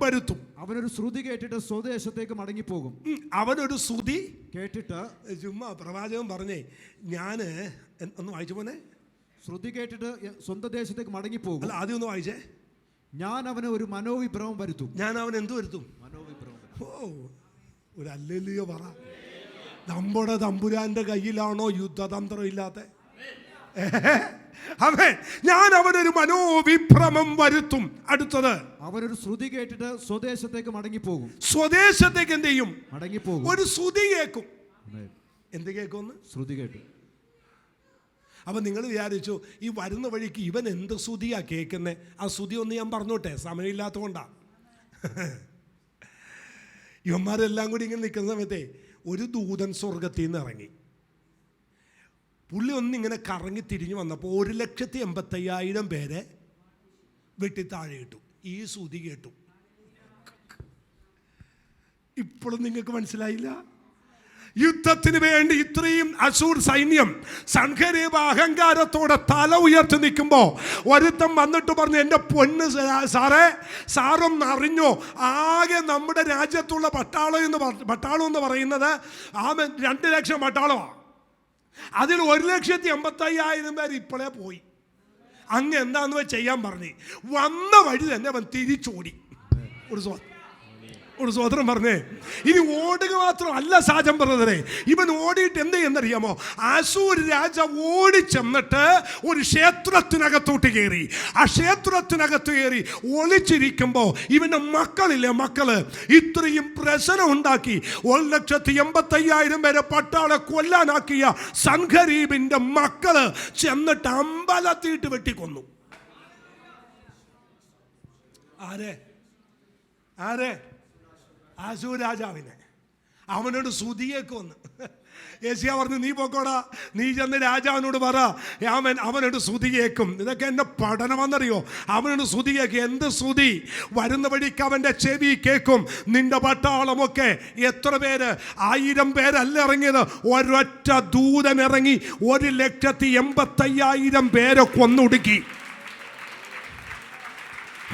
വരുത്തും, അവനൊരു ശ്രുതി കേട്ടിട്ട് സ്വദേശത്തേക്ക് മടങ്ങിപ്പോകും. അവനൊരു ശ്രുതി കേട്ടിട്ട്, ചുമ്മാ പ്രവാചകൻ പറഞ്ഞേ, ഞാന് ഒന്ന് വായിച്ചു പോനെ. ശ്രുതി കേട്ടിട്ട് സ്വന്തം ദേശത്തേക്ക് മടങ്ങിപ്പോകും. അല്ല, ആദ്യം ഒന്ന് വായിച്ചേ. ഞാൻ അവന് ഒരു മനോവിഭ്രമം വരുത്തും. ഞാൻ അവൻ എന്ത് വരുത്തും? മനോവിഭ്രമം. ഓ, ഒരു അല്ലല്ലയോ പറ. നമ്മുടെ തമ്പുരാന്റെ കയ്യിലാണോ യുദ്ധതന്ത്രം ഇല്ലാത്ത? അവൻ ഞാൻ അവനൊരു മനോവിഭ്രമം വരുത്തും. അടുത്തത്, അവനൊരു ശ്രുതി കേട്ടിട്ട് സ്വദേശത്തേക്ക് മടങ്ങിപ്പോകും. സ്വദേശത്തേക്ക് എന്ത് ചെയ്യും? മടങ്ങിപ്പോകും. ഒരു ശ്രുതി കേൾക്കും. എന്ത് കേൾക്കുമെന്ന്? ശ്രുതി കേട്ടു. അപ്പൊ നിങ്ങൾ വിചാരിച്ചു ഈ വരുന്ന വഴിക്ക് ഇവൻ എന്ത് ശ്രുതിയാ കേൾക്കുന്നത്? ആ ശ്രുതി ഒന്ന് ഞാൻ പറഞ്ഞോട്ടെ, സമയമില്ലാത്തതുകൊണ്ടാ. ഇവന്മാരെല്ലാം കൂടി ഇങ്ങനെ നിൽക്കുന്ന സമയത്തെ ഒരു ദൂതൻ സ്വർഗത്തിൽ നിന്ന് ഇറങ്ങി. പുള്ളി ഒന്നിങ്ങനെ കറങ്ങി തിരിഞ്ഞു വന്നപ്പോൾ 1,85,000 പേരെ വെട്ടി താഴെ ഇട്ടു. ഈ ശ്രുതി കേട്ടു. ഇപ്പോഴും നിങ്ങൾക്ക് മനസ്സിലായില്ല? യുദ്ധത്തിന് വേണ്ടി ഇത്രയും അശൂർ സൈന്യം സൻഹരീബ് അഹങ്കാരത്തോടെ തല ഉയർത്തി നിൽക്കുമ്പോ ഒരുത്തം വന്നിട്ട് പറഞ്ഞു, എൻ്റെ പൊന്ന് സാറും അറിഞ്ഞോ, ആകെ നമ്മുടെ രാജ്യത്തുള്ള പട്ടാളം എന്ന് പറയുന്നത് 2 ലക്ഷം പട്ടാളമാണ്. അതിൽ 1,85,000 പേര് ഇപ്പോഴേ പോയി. അങ്ങ് എന്താന്ന് ചെയ്യാൻ പറഞ്ഞു. വന്ന വഴി തന്നെ അവൻ തിരിച്ചോടി. ഒരു സ്വതന്ത്രം പറഞ്ഞേ. ഇനി ഓടുക മാത്രമല്ല സാജൻ ബ്രദറെ, ഇവൻ ഓടിയിട്ട് എന്ത് ചെയ്യുന്നറിയാമോ? അശൂർ രാജാവ് ഓടിച്ചെന്നിട്ട് ഒരു ക്ഷേത്രത്തിനകത്തോട്ട് കയറി. ആ ക്ഷേത്രത്തിനകത്ത് കയറി ഒളിച്ചിരിക്കുമ്പോൾ ഇവന്റെ മക്കള് ഇത്രയും പ്രശ്നം ഉണ്ടാക്കി 1,85,000 പേരെ പട്ടാളെ കൊല്ലാനാക്കിയ സൻഹരീബിന്റെ മക്കള് ചെന്നിട്ട് അമ്പലത്തിയിട്ട് വെട്ടിക്കൊന്നു. ആരെ? അശൂർ രാജാവിനെ. അവനോട് ശ്രുതിയേക്ക് വന്ന് യെശയ്യാ പറഞ്ഞു, നീ പോക്കോടാ, നീ ചെന്ന് രാജാവിനോട് പറ, അവനോട് ശ്രുതി കേൾക്കും. ഇതൊക്കെ എന്നെ പഠനമെന്നറിയോ? അവനോട് ശ്രുതി കേൾക്കും. എന്ത് ശ്രുതി? വരുന്ന വഴിക്ക് അവൻ്റെ ചെവി കേൾക്കും. നിന്റെ പട്ടാളമൊക്കെ എത്ര പേര്? 1000 പേരല്ല ഇറങ്ങിയത്, ഒരൊറ്റ ദൂതൻ ഇറങ്ങി 1,85,000 പേരെ കൊന്നൊടുക്കി.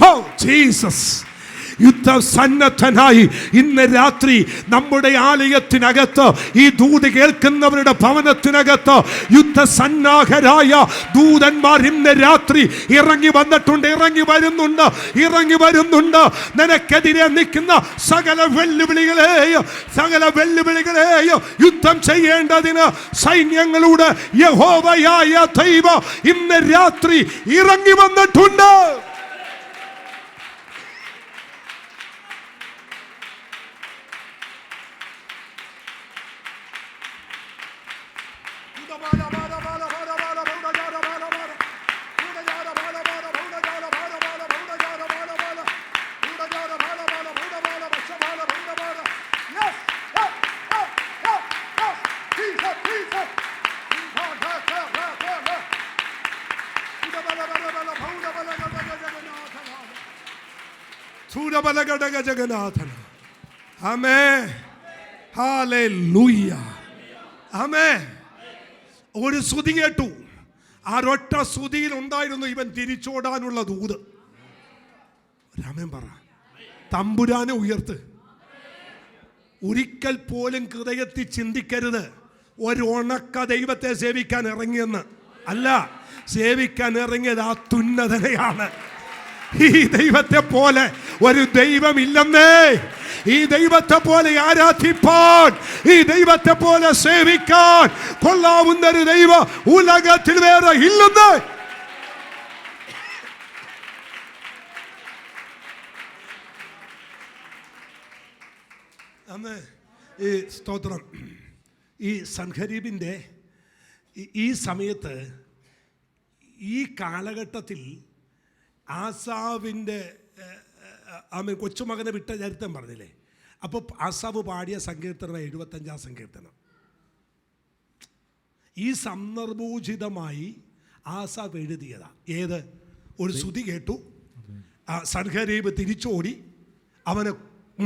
Oh Jesus! യുദ്ധസന്നദ്ധനായി ഇന്ന് രാത്രി നമ്മുടെ ആലയത്തിനകത്ത്, ഈ ദൂത് കേൾക്കുന്നവരുടെ ഭവനത്തിനകത്ത് യുദ്ധസന്നാഹരായ ദൂതന്മാർ ഇന്ന് രാത്രി ഇറങ്ങി വരുന്നുണ്ട്. നിനക്കെതിരെ നിൽക്കുന്ന സകല വെല്ലുവിളികളെയും യുദ്ധം ചെയ്യേണ്ടതിന് സൈന്യങ്ങളുടെ യഹോവയായ ദൈവം ഇന്ന് രാത്രി ഇറങ്ങി വന്നിട്ടുണ്ട്. ഒരു ശ്രുതി കേട്ടു. ആ ഒറ്റ ശ്രുതിയിൽ ഉണ്ടായിരുന്നു ഇവൻ തിരിച്ചോടാനുള്ള ദൂത്. രാമൻ പറ, തമ്പുരാനെ ഉയർത്ത്. ഒരിക്കൽ പോലും ഹൃദയത്തിൽ ചിന്തിക്കരുത് ഒരു ഉണക്ക ദൈവത്തെ സേവിക്കാൻ ഇറങ്ങിയെന്ന്. അല്ല, സേവിക്കാൻ ഇറങ്ങിയത് ആ തുന്നതനെയാണ്. ഈ ദൈവത്തെ പോലെ ഒരു ദൈവമില്ലെന്നേ. ഈ ദൈവത്തെ പോലെ ആരാധിപ്പാൻ, ഈ ദൈവത്തെ പോലെ സേവിക്കാൻ കൊള്ളാവുന്ന ഒരു ദൈവം ഉലകത്തിൽ വേറെ ഇല്ലെന്ന്. അന്ന് ഈ സ്തോത്രം, ഈ സൻഹരീബിൻ്റെ ഈ സമയത്ത് ഈ കാലഘട്ടത്തിൽ ആസാവിൻ്റെ കൊച്ചുമകനെ വിട്ട ചരിത്രം പറഞ്ഞില്ലേ? അപ്പോൾ ആസാവ് പാടിയ സങ്കീർത്തനം 75 സങ്കീർത്തനം. ഈ സന്ദർഭോചിതമായി ആസാവ് എഴുതിയതാ. ഏത്? ഒരു സ്തുതി കേട്ടു, സൻഹരീബ് തിരിച്ചോടി, അവനെ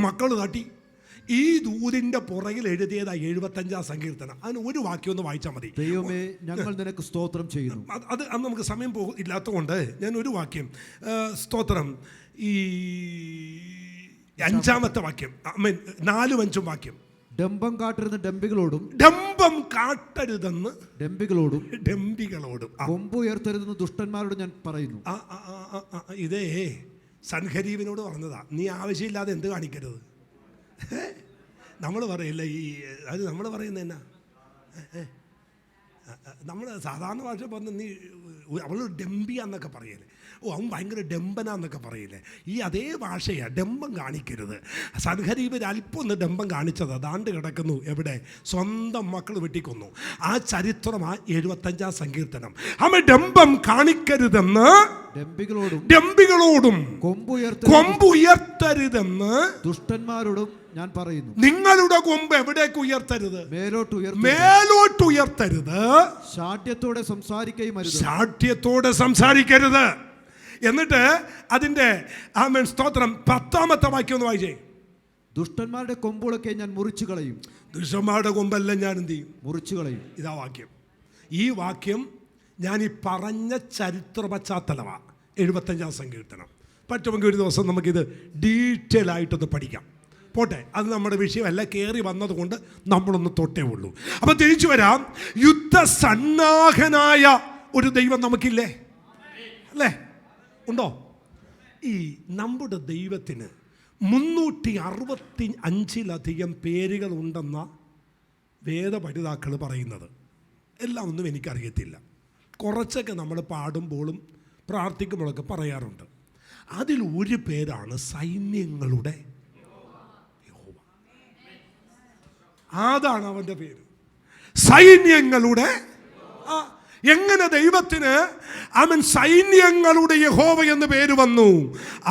മക്കൾ തട്ടി. ഈ ദൂതിൻ്റെ പുറകിൽ എഴുതിയതാ 75 സങ്കീർത്തനം. അതിന് ഒരു വാക്യം ഒന്ന് വായിച്ചാൽ മതി. ദൈവമേ, ഞങ്ങൾ നിനക്ക് സ്തോത്രം ചെയ്യുന്നു. അത് അന്ന് നമുക്ക് സമയം ഇല്ലാത്തതുകൊണ്ട് ഞാൻ ഒരു വാക്യം, സ്തോത്രം, ഈ 5-ാമത്തെ വാക്യം, 4-ഉം 5-ഉം വാക്യം. ഡംബം കാട്ടരുന്ന ഡംബികളോടും ഡംബികളോടും കൊമ്പുയർത്തരുതെന്ന് ദുഷ്ടന്മാരോട് ഞാൻ പറയുന്നു. ഇതേ സൻഹരീബിനോട് പറഞ്ഞതാ. നീ ആവശ്യമില്ലാതെ എന്ത് കാണിക്കരുത്. നമ്മൾ പറയില്ല അത് നമ്മൾ പറയുന്നത് എന്നാ, നമ്മൾ സാധാരണ ഭാഷ പറഞ്ഞ് നീ അവൾ ഡംബിയാന്നൊക്കെ പറയല്ലേ, അവൻ ഭയങ്കര ഡംബനാന്നൊക്കെ പറയില്ലേ. ഈ അതേ ഭാഷയാണ്, ഡംബം കാണിക്കരുത്. സൻഹരീബ് അല്പം ഒന്ന് ഡംബം കാണിച്ചത് അതാണ്ട് കിടക്കുന്നു. എവിടെ? സ്വന്തം മക്കൾ വെട്ടിക്കൊന്നു. ആ ചരിത്രമാണ് 75 സങ്കീർത്തനം. അവൻ ഡംബം കാണിക്കരുതെന്ന് ഡംബികളോടും കൊമ്പുയർത്തരുതെന്ന് ദുഷ്ടന്മാരോടും ഞാൻ പറയുന്നു. നിങ്ങളുടെ കൊമ്പ് എവിടേക്ക് ഉയർത്തരുത്? മേലോട്ട് ഉയർത്തരുത്. ശാഠ്യത്തോടെ സംസാരിക്കരുത്. എന്നിട്ട് അതിന്റെ സ്തോത്രം 10-ാമത്തെ വാക്യം ഒന്ന് വായിച്ചേ. ദുഷ്ടന്മാരുടെ കൊമ്പുകളൊക്കെ ഞാൻ മുറിച്ചു കളയും. ദുഷ്ടന്മാരുടെ കൊമ്പെല്ലാം ഞാൻ എന്ത് ചെയ്യും? മുറിച്ചു കളയും. ഇതാ വാക്യം. ഈ വാക്യം ഞാൻ ഈ പറഞ്ഞ ചരിത്ര പശ്ചാത്തലമാണ്. 75 സങ്കീർത്തനം. പറ്റുമെങ്കിൽ ഒരു ദിവസം നമുക്കിത് ഡീറ്റെയിൽ ആയിട്ടൊന്ന് പഠിക്കാം. പോട്ടെ, അത് നമ്മുടെ വിഷയമല്ല. കയറി വന്നതുകൊണ്ട് നമ്മളൊന്ന് തൊട്ടേ ഉള്ളൂ. അപ്പം തിരിച്ചു വരാം. യുദ്ധസന്നാഹനായ ഒരു ദൈവം നമുക്കില്ലേ? അല്ലേ? ഉണ്ടോ? ഈ നമ്മുടെ ദൈവത്തിന് 365-ലധികം പേരുകൾ ഉണ്ടെന്ന വേദപഠിതാക്കൾ പറയുന്നത്. എല്ലാം ഒന്നും എനിക്കറിയത്തില്ല. കുറച്ചൊക്കെ നമ്മൾ പാടുമ്പോഴും പ്രാർത്ഥിക്കുമ്പോഴൊക്കെ പറയാറുണ്ട്. അതിൽ ഒരു പേരാണ് സൈന്യങ്ങളുടെ യഹോവ. അതാണ് അവൻ്റെ പേര്, സൈന്യങ്ങളുടെ. എങ്ങനെ ദൈവത്തിന് അവൻ സൈന്യങ്ങളുടെ യഹോവ എന്ന് പേര് വന്നു?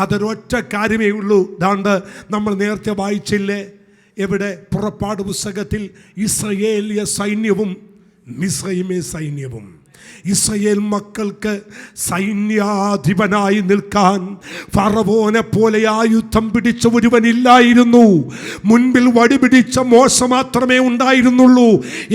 അതൊരൊറ്റ കാര്യമേ ഉള്ളൂ. ദാണ്ട് നമ്മൾ നേരത്തെ വായിച്ചില്ലേ? എവിടെ? പുറപ്പാട് പുസ്തകത്തിൽ ഇസ്രായേലിയ സൈന്യവും മിസ്രൈമേ സൈന്യവും. ഇസ്രായേൽ മക്കൾക്ക് സൈന്യാധിപനായി നിൽക്കാൻ ഫറവോനെ പോലെ ആയുധം പിടിച്ച ഒരുവനില്ലായിരുന്നു. മുൻപിൽ വടി പിടിച്ച മോശ മാത്രമേ ഉണ്ടായിരുന്നുള്ളൂ.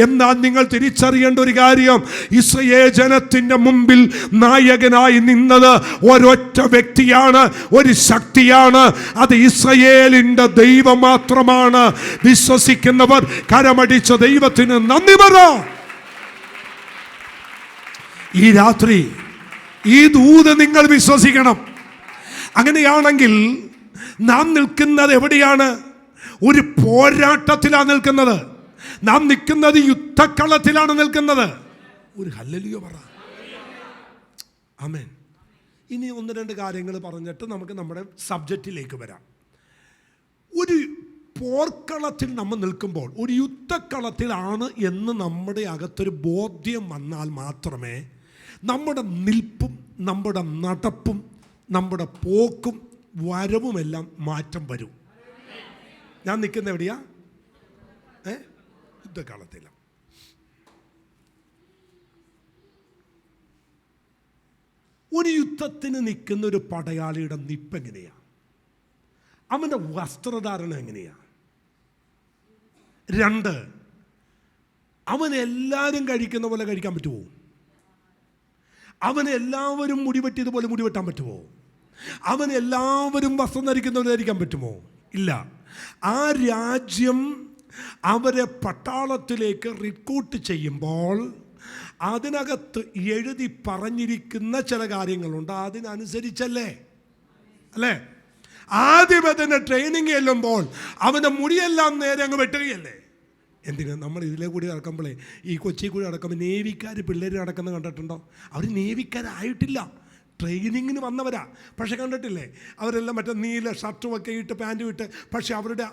എന്നാൽ നിങ്ങൾ തിരിച്ചറിയേണ്ട ഒരു കാര്യം, ഇസ്രായേൽ ജനത്തിൻ്റെ മുമ്പിൽ നായകനായി നിന്നത് ഒരൊറ്റ വ്യക്തിയാണ്, ഒരു ശക്തിയാണ്. അത് ഇസ്രായേലിൻ്റെ ദൈവം മാത്രമാണ്. വിശ്വസിക്കുന്നവർ കരമടിച്ച ദൈവത്തിന് നന്ദി പറ. ഈ രാത്രി ഈ ദൂത് നിങ്ങൾ വിശ്വസിക്കണം. അങ്ങനെയാണെങ്കിൽ നാം നിൽക്കുന്നത് എവിടെയാണ്? ഒരു പോരാട്ടത്തിലാണ് നിൽക്കുന്നത്. നാം നിൽക്കുന്നത് യുദ്ധക്കളത്തിലാണ് നിൽക്കുന്നത്. ഒരു ഹല്ലേലൂയ പറ. ആമേൻ. ഇനി 1-2 കാര്യങ്ങൾ പറഞ്ഞിട്ട് നമുക്ക് നമ്മുടെ സബ്ജക്റ്റിലേക്ക് വരാം. ഒരു പോർക്കളത്തിൽ നമ്മൾ നിൽക്കുമ്പോൾ, ഒരു യുദ്ധക്കളത്തിലാണ് എന്ന് നമ്മുടെ അകത്തൊരു ബോധ്യം വന്നാൽ മാത്രമേ നമ്മുടെ നിൽപ്പും നമ്മുടെ നടപ്പും നമ്മുടെ പോക്കും വരവുമെല്ലാം മാറ്റം വരും. ഞാൻ നിൽക്കുന്ന എവിടെയാ? യുദ്ധക്കളത്തിലാണ്. ഒരു യുദ്ധത്തിന് നിൽക്കുന്ന ഒരു പടയാളിയുടെ നിപ്പ് എങ്ങനെയാ? അവൻ്റെ വസ്ത്രധാരണം എങ്ങനെയാ? 2, അവൻ എല്ലാവരും കഴിക്കുന്ന പോലെ കഴിക്കാൻ പറ്റുമോ? അവന് എല്ലാവരും മുടിവെട്ടിയതുപോലെ മുടിവെട്ടാൻ പറ്റുമോ? അവന് എല്ലാവരും വസ്ത്രം ധരിക്കുന്ന പോലെ ധരിക്കാൻ പറ്റുമോ? ഇല്ല. ആ രാജ്യം അവരെ പട്ടാളത്തിലേക്ക് റിക്രൂട്ട് ചെയ്യുമ്പോൾ അതിനകത്ത് എഴുതി പറഞ്ഞിരിക്കുന്ന ചില കാര്യങ്ങളുണ്ട്. അതിനനുസരിച്ചല്ലേ? അല്ലേ? ആദ്യമേ തന്നെ ട്രെയിനിങ് ചെല്ലുമ്പോൾ അവൻ്റെ മുടിയെല്ലാം നേരെ അങ്ങ് വെട്ടുകയല്ലേ? എന്തിനാ? നമ്മൾ ഇതിലെ കൂടി നടക്കുമ്പോഴേ, ഈ കൊച്ചി കൂടി നടക്കുമ്പോൾ നേവിക്കാർ പിള്ളേർ നടക്കുന്നത് കണ്ടിട്ടുണ്ടോ? അവർ നേവിക്കാരായിട്ടില്ല, ട്രെയിനിങ്ങിന് വന്നവരാ. പക്ഷെ കണ്ടിട്ടില്ലേ, അവരെല്ലാം മറ്റേ നീല ഷർട്ടും ഒക്കെ ഇട്ട് പാൻറ്റും ഇട്ട്, പക്ഷെ അവരുടെ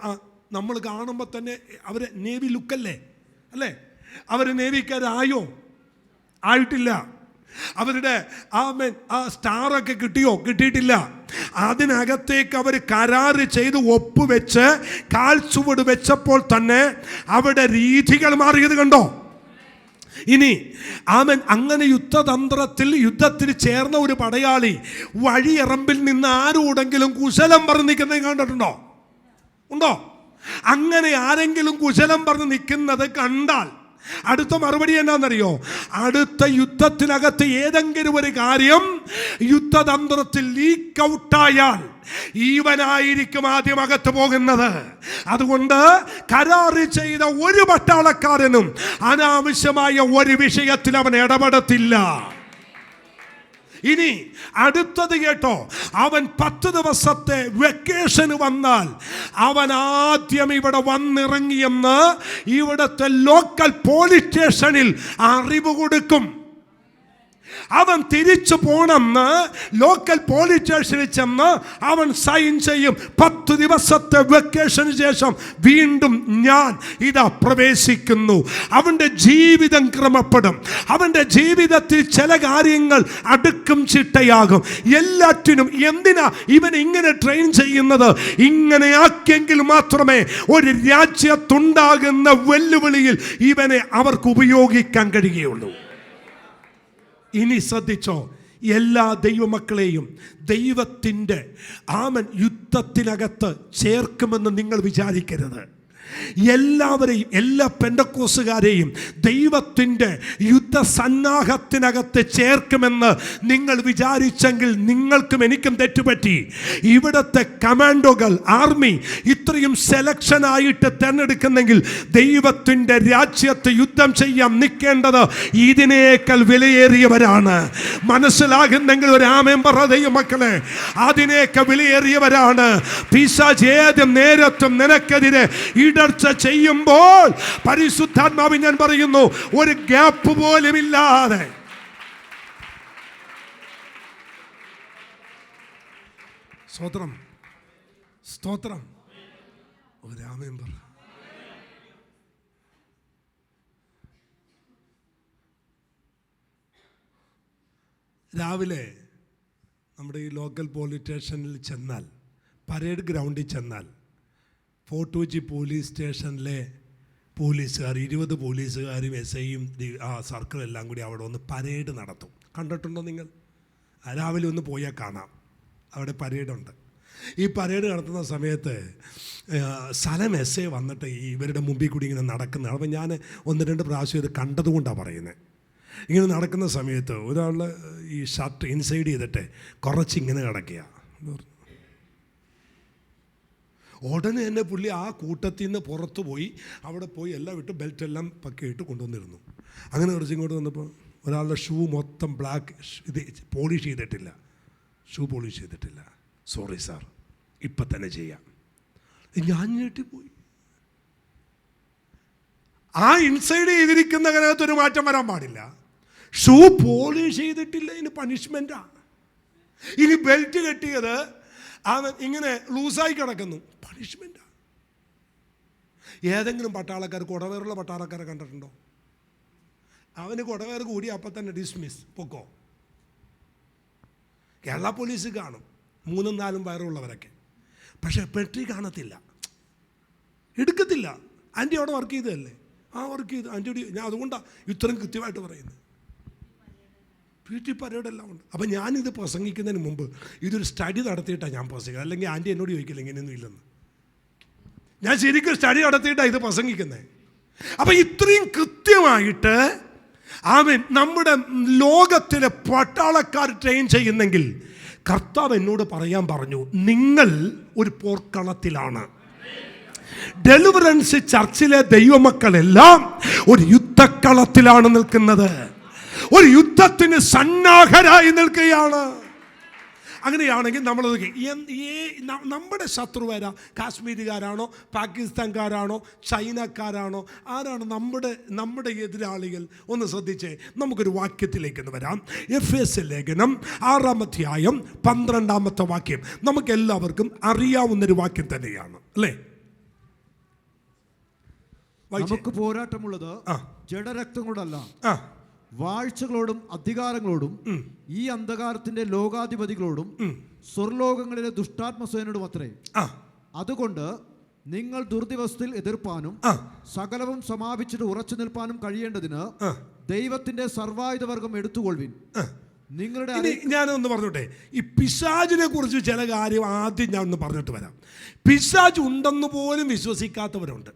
നമ്മൾ കാണുമ്പോൾ തന്നെ അവർ നേവി ലുക്കല്ലേ? അല്ലേ? അവർ നേവിക്കാരായോ? ആയിട്ടില്ല. അവരുടെ ആ സ്റ്റാറൊക്കെ കിട്ടിയോ? കിട്ടിയിട്ടില്ല. അതിനകത്തേക്ക് അവർ കരാറ് ചെയ്ത് ഒപ്പുവെച്ച് കാൽച്ചുവട് വെച്ചപ്പോൾ തന്നെ അവിടെ രീതികൾ മാറിയത് കണ്ടോ? ഇനി അങ്ങനെ യുദ്ധത്തിന് ചേർന്ന ഒരു പടയാളി വഴിയറമ്പിൽ നിന്ന് ആരോടെങ്കിലും കുശലം പറഞ്ഞ് നിൽക്കുന്നത് കണ്ടിട്ടുണ്ടോ? ഉണ്ടോ? അങ്ങനെ ആരെങ്കിലും കുശലം പറഞ്ഞ് നിൽക്കുന്നത് കണ്ടാൽ അടുത്ത മറുപടി എന്നാന്നറിയോ? അടുത്ത യുദ്ധത്തിനകത്ത് ഏതെങ്കിലും ഒരു കാര്യം യുദ്ധതന്ത്രത്തിൽ ലീക്ക് ഔട്ടായാൽ ഇവനായിരിക്കും ആദ്യം അകത്ത് പോകുന്നത്. അതുകൊണ്ട് കരാറ് ചെയ്ത ഒരു പട്ടാളക്കാരനും അനാവശ്യമായ ഒരു വിഷയത്തിൽ അവൻ ഇടപെടത്തില്ല. ഇനി അടുത്തത് കേട്ടോ, അവൻ 10 ദിവസത്തെ വെക്കേഷന് വന്നാൽ അവൻ ആദ്യം ഇവിടെ വന്നിറങ്ങിയെന്ന് ഇവിടുത്തെ ലോക്കൽ പോലീസ് സ്റ്റേഷനിൽ അറിവ് കൊടുക്കും. അവൻ തിരിച്ചു പോണെന്ന് ലോക്കൽ പോലീസ് സ്റ്റേഷനിൽ ചെന്ന് അവൻ സൈൻ ചെയ്യും. 10 ദിവസത്തെ വെക്കേഷന് ശേഷം വീണ്ടും ഞാൻ ഇതാ പ്രവേശിക്കുന്നു. അവൻ്റെ ജീവിതം ക്രമപ്പെടും. അവൻ്റെ ജീവിതത്തിൽ ചില കാര്യങ്ങൾ അടുക്കും ചിട്ടയാകും. എല്ലാറ്റിനും എന്തിനാ ഇവൻ ഇങ്ങനെ ട്രെയിൻ ചെയ്യുന്നത്? ഇങ്ങനെ ആക്കിയെങ്കിൽ മാത്രമേ ഒരു രാജ്യത്തുണ്ടാകുന്ന വെല്ലുവിളിയിൽ ഇവനെ അവർക്ക് ഉപയോഗിക്കാൻ കഴിയുകയുള്ളൂ. ഇനി ശ്രദ്ധിച്ചോ, എല്ലാ ദൈവമക്കളെയും ദൈവത്തിൻ്റെ യുദ്ധത്തിനകത്ത് ചേർക്കുമെന്ന് നിങ്ങൾ വിചാരിക്കരുത്. എല്ലാവരെയും, എല്ലാ പെന്തക്കോസ്തുകാരെയും ദൈവത്തിൻ്റെ യുദ്ധസന്നാഹത്തിനകത്ത് ചേർക്കുമെന്ന് നിങ്ങൾ വിചാരിച്ചെങ്കിൽ നിങ്ങൾക്കും എനിക്കും തെറ്റുപറ്റി. ഇവിടുത്തെ കമാൻഡോകൾ, ആർമി ഇത്രയും സെലക്ഷനായിട്ട് തിരഞ്ഞെടുക്കുന്നെങ്കിൽ ദൈവത്തിൻ്റെ രാജ്യത്ത് യുദ്ധം ചെയ്യാൻ നിൽക്കേണ്ടത് ഇതിനേക്കാൾ വിലയേറിയവരാണ്. മനസ്സിലാകുന്നെങ്കിൽ ഒരു ആമേൻ പറ ദൈവമക്കളെ. അതിനേക്കാൾ വിലയേറിയവരാണ്. പിശാച് ഏത് നേരത്തും നിനക്കെതിരെ ഇടർച്ച ചെയ്യുമ്പോൾ പരിശുദ്ധാത്മാവ് ഞാൻ പറയുന്നു, ഒരു ഗ്യാപ്പ് പോലും ഇല്ലാതെ സ്തോത്രം സ്തോത്രം ഒരു ആമേൻ പറ. രാവിലെ നമ്മുടെ ഈ ലോക്കൽ പോലീസ് സ്റ്റേഷനിൽ ചെന്നാൽ, പരേഡ് ഗ്രൗണ്ടിൽ ചെന്നാൽ, ഫോർട്ട് കൊച്ചി പോലീസ് സ്റ്റേഷനിലെ പോലീസുകാർ 20 പോലീസുകാരും SIയും ആ സർക്കിൾ എല്ലാം കൂടി അവിടെ ഒന്ന് പരേഡ് നടത്തും. കണ്ടിട്ടുണ്ടോ നിങ്ങൾ? രാവിലെ ഒന്ന് പോയാൽ കാണാം, അവിടെ പരേഡുണ്ട്. ഈ പരേഡ് നടത്തുന്ന സമയത്ത് സ്ഥലം SI വന്നിട്ട് ഇവരുടെ മുമ്പിൽ കൂടി ഇങ്ങനെ നടക്കുന്നത്. അപ്പോൾ ഞാൻ 1-2 പ്രാവശ്യം ഇത് കണ്ടതുകൊണ്ടാണ് പറയുന്നത്. ഇങ്ങനെ നടക്കുന്ന സമയത്ത് ഒരാൾ ഈ ഷർട്ട് ഇൻസൈഡ് ചെയ്തിട്ട് കുറച്ചിങ്ങനെ കിടക്കുക. ഉടനെ തന്നെ പുള്ളി ആ കൂട്ടത്തിൽ നിന്ന് പുറത്തു പോയി അവിടെ പോയി എല്ലാം ഇട്ട് ബെൽറ്റെല്ലാം പക്കയിട്ട് കൊണ്ടുവന്നിരുന്നു. അങ്ങനെ കുറച്ച് ഇങ്ങോട്ട് വന്നപ്പോൾ ഒരാളുടെ ഷൂ മൊത്തം ബ്ലാക്ക്, ഇത് പോളിഷ് ചെയ്തിട്ടില്ല, ഷൂ പോളിഷ് ചെയ്തിട്ടില്ല. സോറി സാർ, ഇപ്പം തന്നെ ചെയ്യാം. ഞാൻ ഞെട്ടിപ്പോയി. ആ ഇൻസൈഡ് ചെയ്തിരിക്കുന്ന അതിനകത്തൊരു മാറ്റം വരാൻ പാടില്ല. ഷൂ പോളിഷ് ചെയ്തിട്ടില്ല, ഇതിന് പണിഷ്മെൻറ്റാണ്. ഇനി ബെൽറ്റ് കെട്ടിയത് അവൻ ഇങ്ങനെ ലൂസായി കിടക്കുന്നു, പണിഷ്മെൻറ്റാണ്. ഏതെങ്കിലും പട്ടാളക്കാർ, കുടവേറുള്ള പട്ടാളക്കാരെ കണ്ടിട്ടുണ്ടോ? അവന് കുടവേർ കൂടി അപ്പം തന്നെ ഡിസ്മിസ്, പൊക്കോ. കേരള പോലീസ് കാണും 3-4 വയറുള്ളവരൊക്കെ, പക്ഷെ പെട്രി കാണത്തില്ല, എടുക്കത്തില്ല. ആൻറ്റി അവിടെ വർക്ക് ചെയ്തതല്ലേ? ആ വർക്ക് ചെയ്ത് ആൻറ്റിയോട് ഞാൻ അതുകൊണ്ടാണ് ഇത്രയും കൃത്യമായിട്ട് പറയുന്നത്. PT പരേഡെല്ലാം ഉണ്ട്. അപ്പം ഞാനിത് പ്രസംഗിക്കുന്നതിന് മുമ്പ് ഇതൊരു സ്റ്റഡി നടത്തിയിട്ടാണ് ഞാൻ പ്രസംഗിക്കുന്നത്. അല്ലെങ്കിൽ ആൻറ്റി എന്നോട് ചോദിക്കില്ല ഇങ്ങനെയൊന്നും ഇല്ലെന്ന്. ഞാൻ ശരിക്കും സ്റ്റഡി നടത്തിയിട്ടാണ് ഇത് പ്രസംഗിക്കുന്നത്. അപ്പം ഇത്രയും കൃത്യമായിട്ട് നമ്മുടെ ലോകത്തിലെ പട്ടാളക്കാർ ട്രെയിൻ ചെയ്യുന്നെങ്കിൽ കർത്താവ് എന്നോട് പറയാൻ പറഞ്ഞു, നിങ്ങൾ ഒരു പോർക്കളത്തിലാണ്. ഡെലിവറൻസ് ചർച്ചിലെ ദൈവമക്കളെല്ലാം ഒരു യുദ്ധക്കളത്തിലാണ് നിൽക്കുന്നത്. ഒരു യുദ്ധത്തിന് സന്നാഹരായി നിൽക്കുകയാണ്. അങ്ങനെയാണെങ്കിൽ നമ്മളത് നമ്മുടെ ശത്രുവാരാ? കാശ്മീരുകാരാണോ, പാകിസ്ഥാൻകാരാണോ, ചൈനക്കാരാണോ, ആരാണ് നമ്മുടെ എതിരാളികൾ? ഒന്ന് ശ്രദ്ധിച്ചേ. നമുക്കൊരു വാക്യത്തിലേക്ക് വരാം. എഫേസ്യ ലേഖനം 6-ാം അധ്യായം 12-ാമത്തെ വാക്യം നമുക്ക് എല്ലാവർക്കും അറിയാവുന്നൊരു വാക്യം തന്നെയാണ്, അല്ലേ? നമുക്ക് പോരാട്ടമുള്ളത് ജഡരക്തങ്ങളോടല്ല, വാഴ്ചകളോടും അധികാരങ്ങളോടും ഈ അന്ധകാരത്തിന്റെ ലോകാധിപതികളോടും സ്വർലോകങ്ങളിലെ ദുഷ്ടാത്മസേനോടും അത്രേ. അതുകൊണ്ട് നിങ്ങൾ ദുർദിവസത്തിൽ എതിർപ്പാനും സകലവും സമാപിച്ചിട്ട് ഉറച്ചു നിൽപ്പാനും കഴിയേണ്ടതിന് ദൈവത്തിന്റെ സർവായുധവർഗം എടുത്തുകൊള്ളുവിൻ. നിങ്ങളുടെ ഞാനൊന്ന് പറഞ്ഞോട്ടെ, ഈ പിശാചിനെ കുറിച്ച് ചില കാര്യം ആദ്യം ഞാൻ ഒന്ന് പറഞ്ഞിട്ട് വരാം. പിശാച് ഉണ്ടെന്ന് പോലും വിശ്വസിക്കാത്തവരുണ്ട്.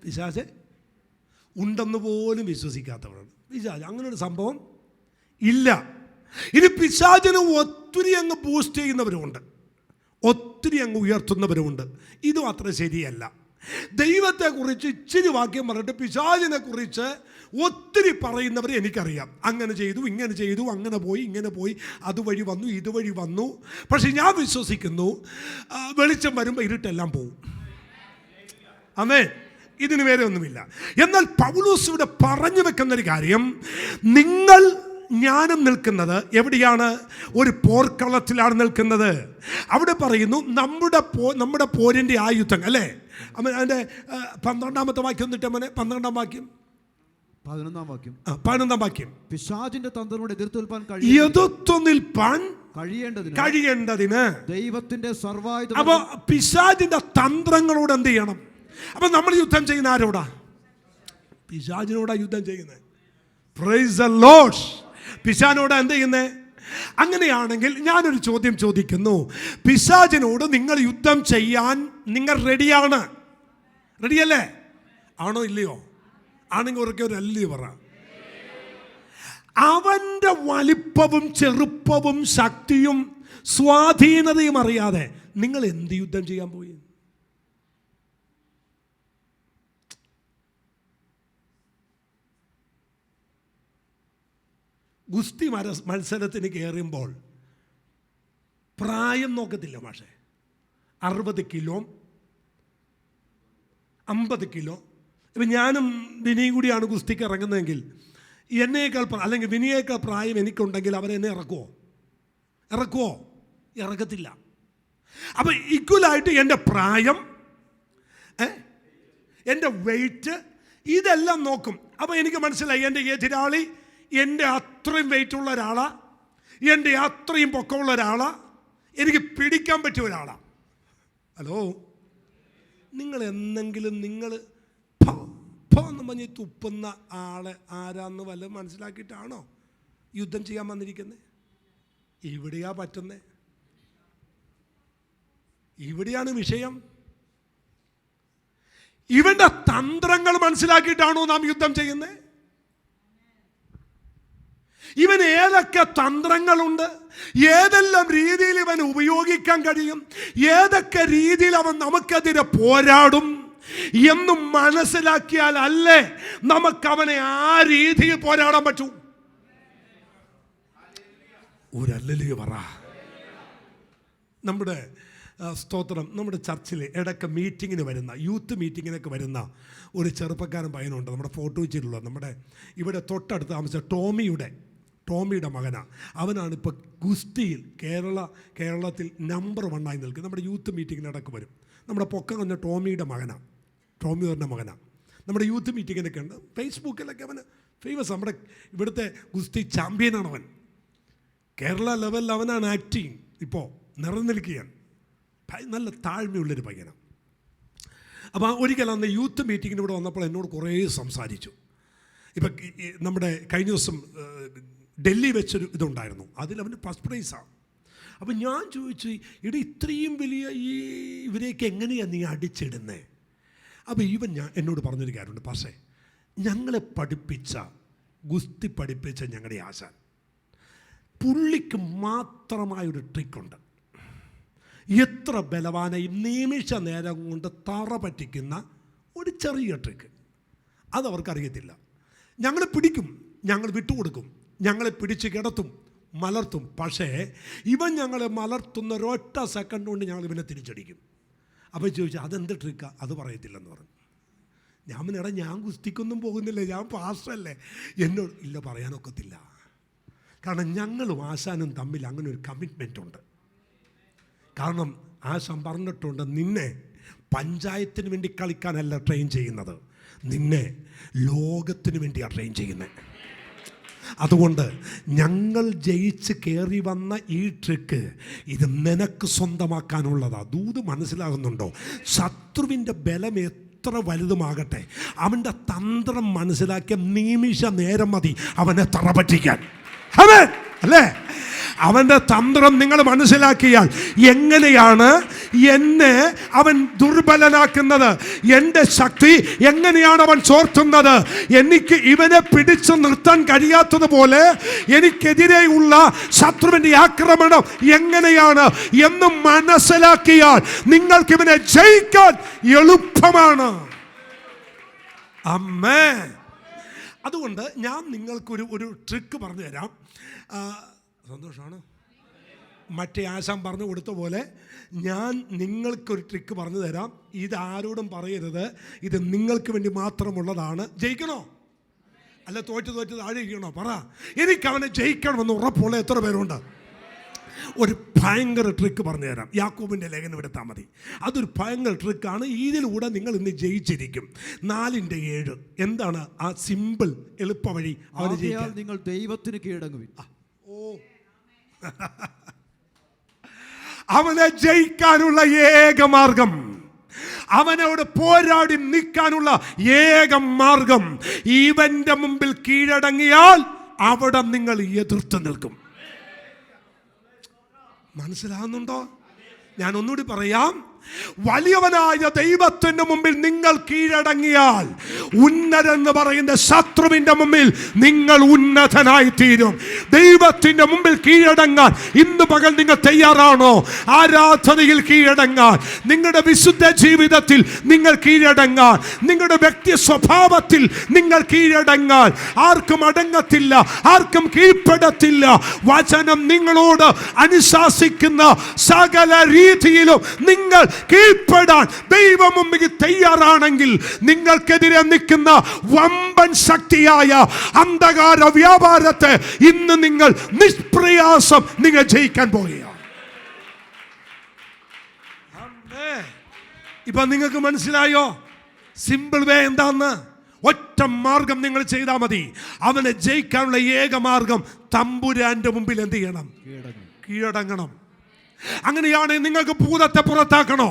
പിശാച് ഉണ്ടെന്ന് പോലും വിശ്വസിക്കാത്തവരുണ്ട്. പിശാച് അങ്ങനെ ഒരു സംഭവം ഇല്ല. ഇനി പിശാചിനെ ഒത്തിരി അങ്ങ് ബൂസ്റ്റ് ചെയ്യുന്നവരുമുണ്ട്, ഒത്തിരി അങ്ങ് ഉയർത്തുന്നവരുമുണ്ട്. ഇതും അത്ര ശരിയല്ല. ദൈവത്തെക്കുറിച്ച് ഇച്ചിരി വാക്യം പറഞ്ഞിട്ട് പിശാചിനെ കുറിച്ച് ഒത്തിരി പറയുന്നവരെ എനിക്കറിയാം. അങ്ങനെ ചെയ്തു, ഇങ്ങനെ ചെയ്തു, അങ്ങനെ പോയി, ഇങ്ങനെ പോയി, അതുവഴി വന്നു, ഇതുവഴി വന്നു. പക്ഷെ ഞാൻ വിശ്വസിക്കുന്നു വെളിച്ചം വരുമ്പോൾ ഇരുട്ടെല്ലാം പോവും. അമേൻ. ഇതിന് വേറെ ഒന്നുമില്ല. എന്നാൽ പൗലോസ് ഇവിടെ പറഞ്ഞു വെക്കുന്നൊരു കാര്യം, നിങ്ങൾ ജ്ഞാനം നിൽക്കുന്നത് എവിടെയാണ്? ഒരു പോർക്കളത്തിലാണ് നിൽക്കുന്നത്. അവിടെ പറയുന്നു നമ്മുടെ പോരിൻ്റെ ആയുധം അല്ലേ. അതിൻ്റെ 12-ാമത്തെ വാക്യം എന്നിട്ട് മോനെ, 12-ാം വാക്യം, 11-ാം വാക്യം. പിശാചിന്റെ തന്ത്രങ്ങളോട് എതിർത്തു നിൽപ്പാൻ കഴിയേണ്ടതിന് ദൈവത്തിന്റെ സർവായുധ. അപ്പൊ പിശാചിന്റെ തന്ത്രങ്ങളോട് എന്ത് ചെയ്യണം? അപ്പൊ നമ്മൾ യുദ്ധം ചെയ്യുന്ന ആരോടാ? പിശാചിനോടാ യുദ്ധം ചെയ്യുന്നത്. Praise the Lord. പിശാചിനോടാ എന്ത് ചെയ്യുന്നത്? അങ്ങനെയാണെങ്കിൽ ഞാനൊരു ചോദ്യം ചോദിക്കുന്നു, പിശാചിനോട് നിങ്ങൾ യുദ്ധം ചെയ്യാൻ നിങ്ങൾ റെഡിയാണ്? റെഡിയല്ലേ? ആണോ ഇല്ലയോ? ആണെങ്കിൽ ഉറക്കെ ഒരു അല്ലയോ പറ. അവന്റെ വലിപ്പവും ചെറുപ്പവും ശക്തിയും സ്വാധീനതയും അറിയാതെ നിങ്ങൾ എന്ത് യുദ്ധം ചെയ്യാൻ പോയി? ഗുസ്തി മത്സരത്തിന് കയറുമ്പോൾ പ്രായം നോക്കത്തില്ല. പക്ഷേ 60 കിലോ 50 കിലോ. ഇപ്പം ഞാനും വിനിയും കൂടിയാണ് ഗുസ്തിക്ക് ഇറങ്ങുന്നതെങ്കിൽ എന്നേക്കാൾ അല്ലെങ്കിൽ വിനിയേക്കാൾ പ്രായം എനിക്കുണ്ടെങ്കിൽ അവരെന്നെ ഇറക്കുമോ? ഇറക്കത്തില്ല. അപ്പം ഈക്വലായിട്ട് എൻ്റെ പ്രായം, എൻ്റെ വെയിറ്റ്, ഇതെല്ലാം നോക്കും. അപ്പോൾ എനിക്ക് മനസ്സിലായി എൻ്റെ എതിരാളി എൻ്റെ അത്രയും വെയിറ്റുള്ള ഒരാളാ, എൻ്റെ അത്രയും പൊക്കമുള്ള ഒരാളാ, എനിക്ക് പിടിക്കാൻ പറ്റിയ ഒരാളാ. ഹലോ, നിങ്ങൾ എന്നെങ്കിലും നിങ്ങൾ എന്ന് പറഞ്ഞ് തുപ്പുന്ന ആളെ ആരാന്ന് വല്ലതും മനസ്സിലാക്കിയിട്ടാണോ യുദ്ധം ചെയ്യാൻ വന്നിരിക്കുന്നത്? ഇവിടെയാ പറ്റുന്നത്, ഇവിടെയാണ് വിഷയം. ഇവന്റെ തന്ത്രങ്ങൾ മനസ്സിലാക്കിയിട്ടാണോ നാം യുദ്ധം ചെയ്യുന്നത്? ഇവൻ ഏതൊക്കെ തന്ത്രങ്ങളുണ്ട്, ഏതെല്ലാം രീതിയിൽ ഇവൻ ഉപയോഗിക്കാൻ കഴിയും, ഏതൊക്കെ രീതിയിൽ അവൻ നമുക്കെതിരെ പോരാടും എന്നും മനസ്സിലാക്കിയാൽ അല്ലേ നമുക്കവനെ ആ രീതിയിൽ പോരാടാൻ പറ്റൂ. ഒരല്ലേ പറ. നമ്മുടെ സ്തോത്രം, നമ്മുടെ ചർച്ചിൽ ഇടയ്ക്ക് മീറ്റിങ്ങിന് വരുന്ന, യൂത്ത് മീറ്റിങ്ങിനൊക്കെ വരുന്ന ഒരു ചെറുപ്പക്കാരൻ പയ്യനുണ്ട്. നമ്മുടെ ഫോട്ടോ വെച്ചിട്ടുള്ള, നമ്മുടെ ഇവിടെ തൊട്ടടുത്ത് താമസിച്ച ടോമിയുടെ മകനാണ്. അവനാണ് ഇപ്പോൾ ഗുസ്തിയിൽ കേരളത്തിൽ നമ്പർ 1 ആയി നിൽക്കുന്നത്. നമ്മുടെ യൂത്ത് മീറ്റിങ്ങിന് ഇടയ്ക്ക് വരും. നമ്മുടെ പൊക്കം കൊണ്ട ടോമിയുടെ മകനാണ്. നമ്മുടെ യൂത്ത് മീറ്റിങ്ങിനൊക്കെ ഉണ്ട്. ഫേസ്ബുക്കിലൊക്കെ അവന് ഫേമസ്. നമ്മുടെ ഇവിടുത്തെ ഗുസ്തി ചാമ്പ്യനാണ് അവൻ. കേരള ലെവലിൽ അവനാണ് ആക്ടിങ്. ഇപ്പോൾ നിറനിൽക്കുകയാണ്. നല്ല താഴ്മയുള്ളൊരു പയ്യനാണ്. അപ്പോൾ ഒരിക്കൽ അന്ന് യൂത്ത് മീറ്റിങ്ങിന് ഇവിടെ വന്നപ്പോൾ എന്നോട് കുറേ സംസാരിച്ചു. ഇപ്പം നമ്മുടെ കഴിഞ്ഞ ദിവസം ഡൽഹി വെച്ചൊരു ഇതുണ്ടായിരുന്നു, അതിലവന് ഫസ്റ്റ് പ്രൈസാണ്. അപ്പം ഞാൻ ചോദിച്ചു, ഇവിടെ ഇത്രയും വലിയ ഇവരെയൊക്കെ എങ്ങനെയാണ് നീ അടിച്ചിടുന്നത്? അപ്പോൾ എന്നോട് പറഞ്ഞൊരു കാര്യമുണ്ട്, പക്ഷേ ഞങ്ങളെ ഗുസ്തി പഠിപ്പിച്ച ഞങ്ങളുടെ ആശാൻ, പുള്ളിക്ക് മാത്രമായൊരു ട്രിക്കുണ്ട്. എത്ര ബലവാനെയും നിമിഷ നേരം കൊണ്ട് തറ പറ്റിക്കുന്ന ഒരു ചെറിയ ട്രിക്ക്. അതവർക്കറിയത്തില്ല. ഞങ്ങളെ പിടിക്കും, ഞങ്ങൾ വിട്ടുകൊടുക്കും, ഞങ്ങളെ പിടിച്ച് കിടത്തും, മലർത്തും. പക്ഷേ ഇവൻ ഞങ്ങളെ മലർത്തുന്ന ഒരൊറ്റ സെക്കൻഡ് കൊണ്ട് ഞങ്ങൾ ഇവനെ തിരിച്ചടിക്കും. അപ്പോൾ ചോദിച്ചാൽ അതെന്ത് ട്രിക്കാണ്? അത് പറയത്തില്ലെന്ന് പറഞ്ഞു. ഞാൻ ഗുസ്തിക്കൊന്നും പോകുന്നില്ല, ഞാൻ പാസ്റ്ററല്ലേ. എന്നോട് ഇല്ല, പറയാനൊക്കത്തില്ല. കാരണം ഞങ്ങളും ആശാനും തമ്മിൽ അങ്ങനെ ഒരു കമ്മിറ്റ്മെൻ്റ് ഉണ്ട്. കാരണം ആശാൻ പറഞ്ഞിട്ടുണ്ട്, നിന്നെ പഞ്ചായത്തിന് വേണ്ടി കളിക്കാനല്ല ട്രെയിൻ ചെയ്യുന്നത്, നിന്നെ ലോകത്തിന് വേണ്ടിയാണ് ട്രെയിൻ ചെയ്യുന്നത്. അതുകൊണ്ട് ഞങ്ങൾ ജയിച്ച് കയറി വന്ന ഈ ട്രിക്ക് ഇത് നിനക്ക് സ്വന്തമാക്കാനുള്ളതാ. ദൂത് മനസ്സിലാകുന്നുണ്ടോ? ശത്രുവിൻ്റെ ബലം എത്ര വലുതുമാകട്ടെ, അവൻ്റെ തന്ത്രം മനസ്സിലാക്കിയ നിമിഷ നേരം മതി അവനെ തറപറ്റിക്കാൻ. ആമേൻ അല്ലേ? അവൻ്റെ തന്ത്രം നിങ്ങൾ മനസ്സിലാക്കിയാൽ എങ്ങനെയാണ് എന്നെ അവൻ ദുർബലനാക്കുന്നത്, എൻ്റെ ശക്തി എങ്ങനെയാണ് അവൻ ചോർത്തുന്നത്, എനിക്ക് ഇവനെ പിടിച്ചു നിർത്താൻ കഴിയാത്തതുപോലെ എനിക്കെതിരെയുള്ള ശത്രുവിൻ്റെ ആക്രമണം എങ്ങനെയാണ് എന്ന് മനസ്സിലാക്കിയാൽ നിങ്ങൾക്ക് ഇവനെ ജയിക്കാൻ എളുപ്പമാണ്. ആമേൻ. അതുകൊണ്ട് ഞാൻ നിങ്ങൾക്കൊരു ട്രിക്ക് പറഞ്ഞു തരാം. സന്തോഷമാണ്. മറ്റേ ആശാൻ പറഞ്ഞു കൊടുത്ത പോലെ ഞാൻ നിങ്ങൾക്കൊരു ട്രിക്ക് പറഞ്ഞു തരാം. ഇത് ആരോടും പറയരുത്, ഇത് നിങ്ങൾക്ക് വേണ്ടി മാത്രമുള്ളതാണ്. ജയിക്കണോ അല്ല തോറ്റ് താഴെ ഇരിക്കണോ? പറ. എനിക്ക് അവനെ ജയിക്കണമെന്ന് ഉറപ്പുള്ള എത്ര പേരുണ്ട്? ഒരു ഭയങ്കര ട്രിക്ക് പറഞ്ഞു തരാം. യാക്കോബിൻ്റെ ലേഖനം എടുത്താൽ മതി. അതൊരു ഭയങ്കര ട്രിക്കാണ്. ഇതിലൂടെ നിങ്ങൾ ഇന്ന് ജയിച്ചിരിക്കും. 4:7 എന്താണ് ആ സിമ്പിൾ എളുപ്പ വഴി അവന് ജയിക്കാൻ? നിങ്ങൾ ദൈവത്തിന് കീഴടങ്ങുവിൻ. അവനെ ജയിക്കാനുള്ള ഏക മാർഗം, അവനോട് പോരാടി നിൽക്കാനുള്ള ഏക മാർഗം, ഇവന്റെ മുമ്പിൽ കീഴടങ്ങിയാൽ അവിടെ നിങ്ങൾ എതിർത്ത് നിൽക്കും. മനസ്സിലാകുന്നുണ്ടോ? ഞാൻ ഒന്നുകൂടി പറയാം. വലിയവനായ ദൈവത്തിന്റെ മുമ്പിൽ നിങ്ങൾ കീഴടങ്ങിയാൽ ഉന്നതെന്ന് പറയുന്ന ശത്രുവിന്റെ മുമ്പിൽ നിങ്ങൾ ഉന്നതനായി തീരും. ദൈവത്തിന്റെ മുമ്പിൽ കീഴടങ്ങാൻ ഇന്ന് പകൽ നിങ്ങൾ തയ്യാറാണോ? ആരാധനയിൽ കീഴടങ്ങാൻ, നിങ്ങളുടെ വിശുദ്ധ ജീവിതത്തിൽ നിങ്ങൾ കീഴടങ്ങാൻ, നിങ്ങളുടെ വ്യക്തി സ്വഭാവത്തിൽ നിങ്ങൾ കീഴടങ്ങാൻ. ആർക്കും അടങ്ങത്തില്ല, ആർക്കും കീഴ്പ്പെടത്തില്ല. വചനം നിങ്ങളോട് അനുശാസിക്കുന്ന സകല രീതിയിലും നിങ്ങൾ കീഴ്പ്പെടാൻ ദൈവം മുമ്പിൽ തയ്യാറാണെങ്കിൽ നിങ്ങൾക്കെതിരെ നിൽക്കുന്ന വമ്പൻ ശക്തിയായ അന്ധകാര വ്യാപാരത്തെ ഇന്ന് നിങ്ങൾ നിഷ്പ്രയാസം നിങ്ങൾ ജയിക്കാൻ പോകുകയാണ്. ഇപ്പൊ നിങ്ങൾക്ക് മനസ്സിലായോ സിമ്പിൾ വേ എന്താന്ന്? ഒറ്റ മാർഗം നിങ്ങൾ ചെയ്താൽ മതി. അവനെ ജയിക്കാനുള്ള ഏക മാർഗം തമ്പുരാന്റെ മുമ്പിൽ എന്ത് ചെയ്യണം? കീഴടങ്ങണം. അങ്ങനെയാണെങ്കിൽ നിങ്ങൾക്ക് ഭൂതത്തെ പുറത്താക്കണോ?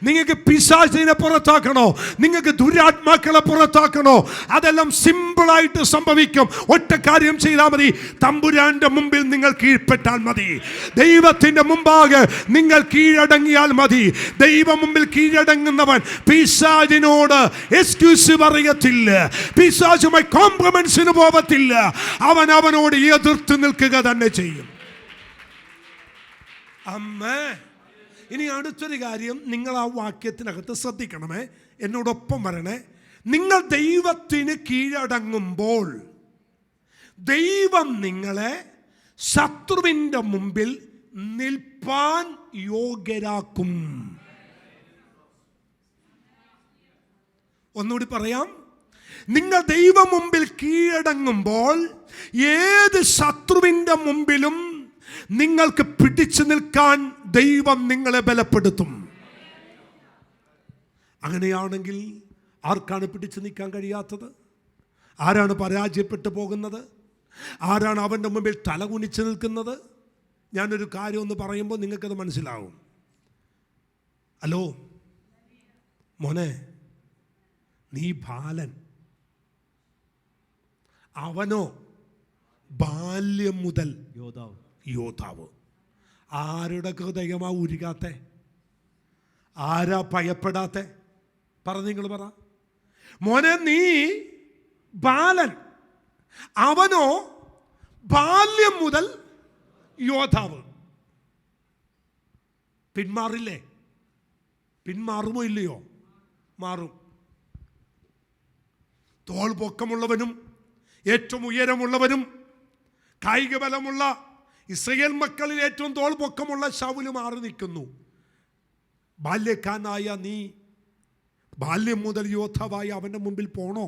നിങ്ങൾക്ക് പിശാചിനെ പുറത്താക്കണോ? നിങ്ങൾക്ക് ദുരാത്മാക്കളെ പുറത്താക്കണോ? അതെല്ലാം സിമ്പിളായിട്ട് സംഭവിക്കും. ഒറ്റ കാര്യം ചെയ്താൽ മതി. തമ്പുരാന്റെ മുമ്പിൽ നിങ്ങൾ കീഴ്പ്പെട്ടാൽ മതി. ദൈവത്തിന്റെ മുമ്പാകെ നിങ്ങൾ കീഴടങ്ങിയാൽ മതി. ദൈവം മുമ്പിൽ കീഴടങ്ങുന്നവൻ പിശാചിനോട് എക്സ്ക്യൂസ് പറയത്തില്ല, പിശാചുമായി കോംപ്രമൈസിന് പോകത്തില്ല. അവനോട് എതിർത്ത് നിൽക്കുക തന്നെ ചെയ്യും. അമ്മേ, ഇനി അടുത്തൊരു കാര്യം നിങ്ങൾ ആ വാക്യത്തിനകത്ത് ശ്രദ്ധിക്കണമേ, എന്നോടൊപ്പം വരണേ. നിങ്ങൾ ദൈവത്തിന് കീഴടങ്ങുമ്പോൾ ദൈവം നിങ്ങളെ ശത്രുവിൻ്റെ മുമ്പിൽ നിൽപ്പാൻ യോഗ്യരാക്കും. ഒന്നുകൂടി പറയാം. നിങ്ങൾ ദൈവം മുമ്പിൽ കീഴടങ്ങുമ്പോൾ ഏത് ശത്രുവിൻ്റെ മുമ്പിലും നിങ്ങൾക്ക് പിടിച്ചു നിൽക്കാൻ ദൈവം നിങ്ങളെ ബലപ്പെടുത്തും. അങ്ങനെയാണെങ്കിൽ ആർക്കാണ് പിടിച്ചു നിൽക്കാൻ കഴിയാത്തത്? ആരാണ് പരാജയപ്പെട്ടു പോകുന്നത്? ആരാണ് അവൻ്റെ മുമ്പിൽ തലകുനിച്ച് നിൽക്കുന്നത്? ഞാനൊരു കാര്യം ഒന്ന് പറയുമ്പോൾ നിങ്ങൾക്കത് മനസ്സിലാവും. ഹലോ മോനെ, നീ ബാലൻ, അവനോ ബാല്യം മുതൽ യോദ്ധാവ്. ആരുടെ ഹൃദയമാ ഉരുകാത്തെ? ആരാ ഭയപ്പെടാത്തെ? നിങ്ങൾ പറ. മോനെ, നീ ബാലൻ, അവനോ ബാല്യം മുതൽ യോദ്ധാവ്. പിന്മാറില്ലേ? പിന്മാറുമോ ഇല്ലയോ? മാറും. തോൾ പൊക്കമുള്ളവനും ഏറ്റവും ഉയരമുള്ളവനും കായിക ബലമുള്ള ഇസ്രായേൽ മക്കളിൽ ഏറ്റവും തോൾ പൊക്കമുള്ള ശൗല് മാറി നിൽക്കുന്നു. ബാല്യക്കാരനായ നീ ബാല്യം മുതൽ യോദ്ധാവായി അവൻ്റെ മുമ്പിൽ പോണോ?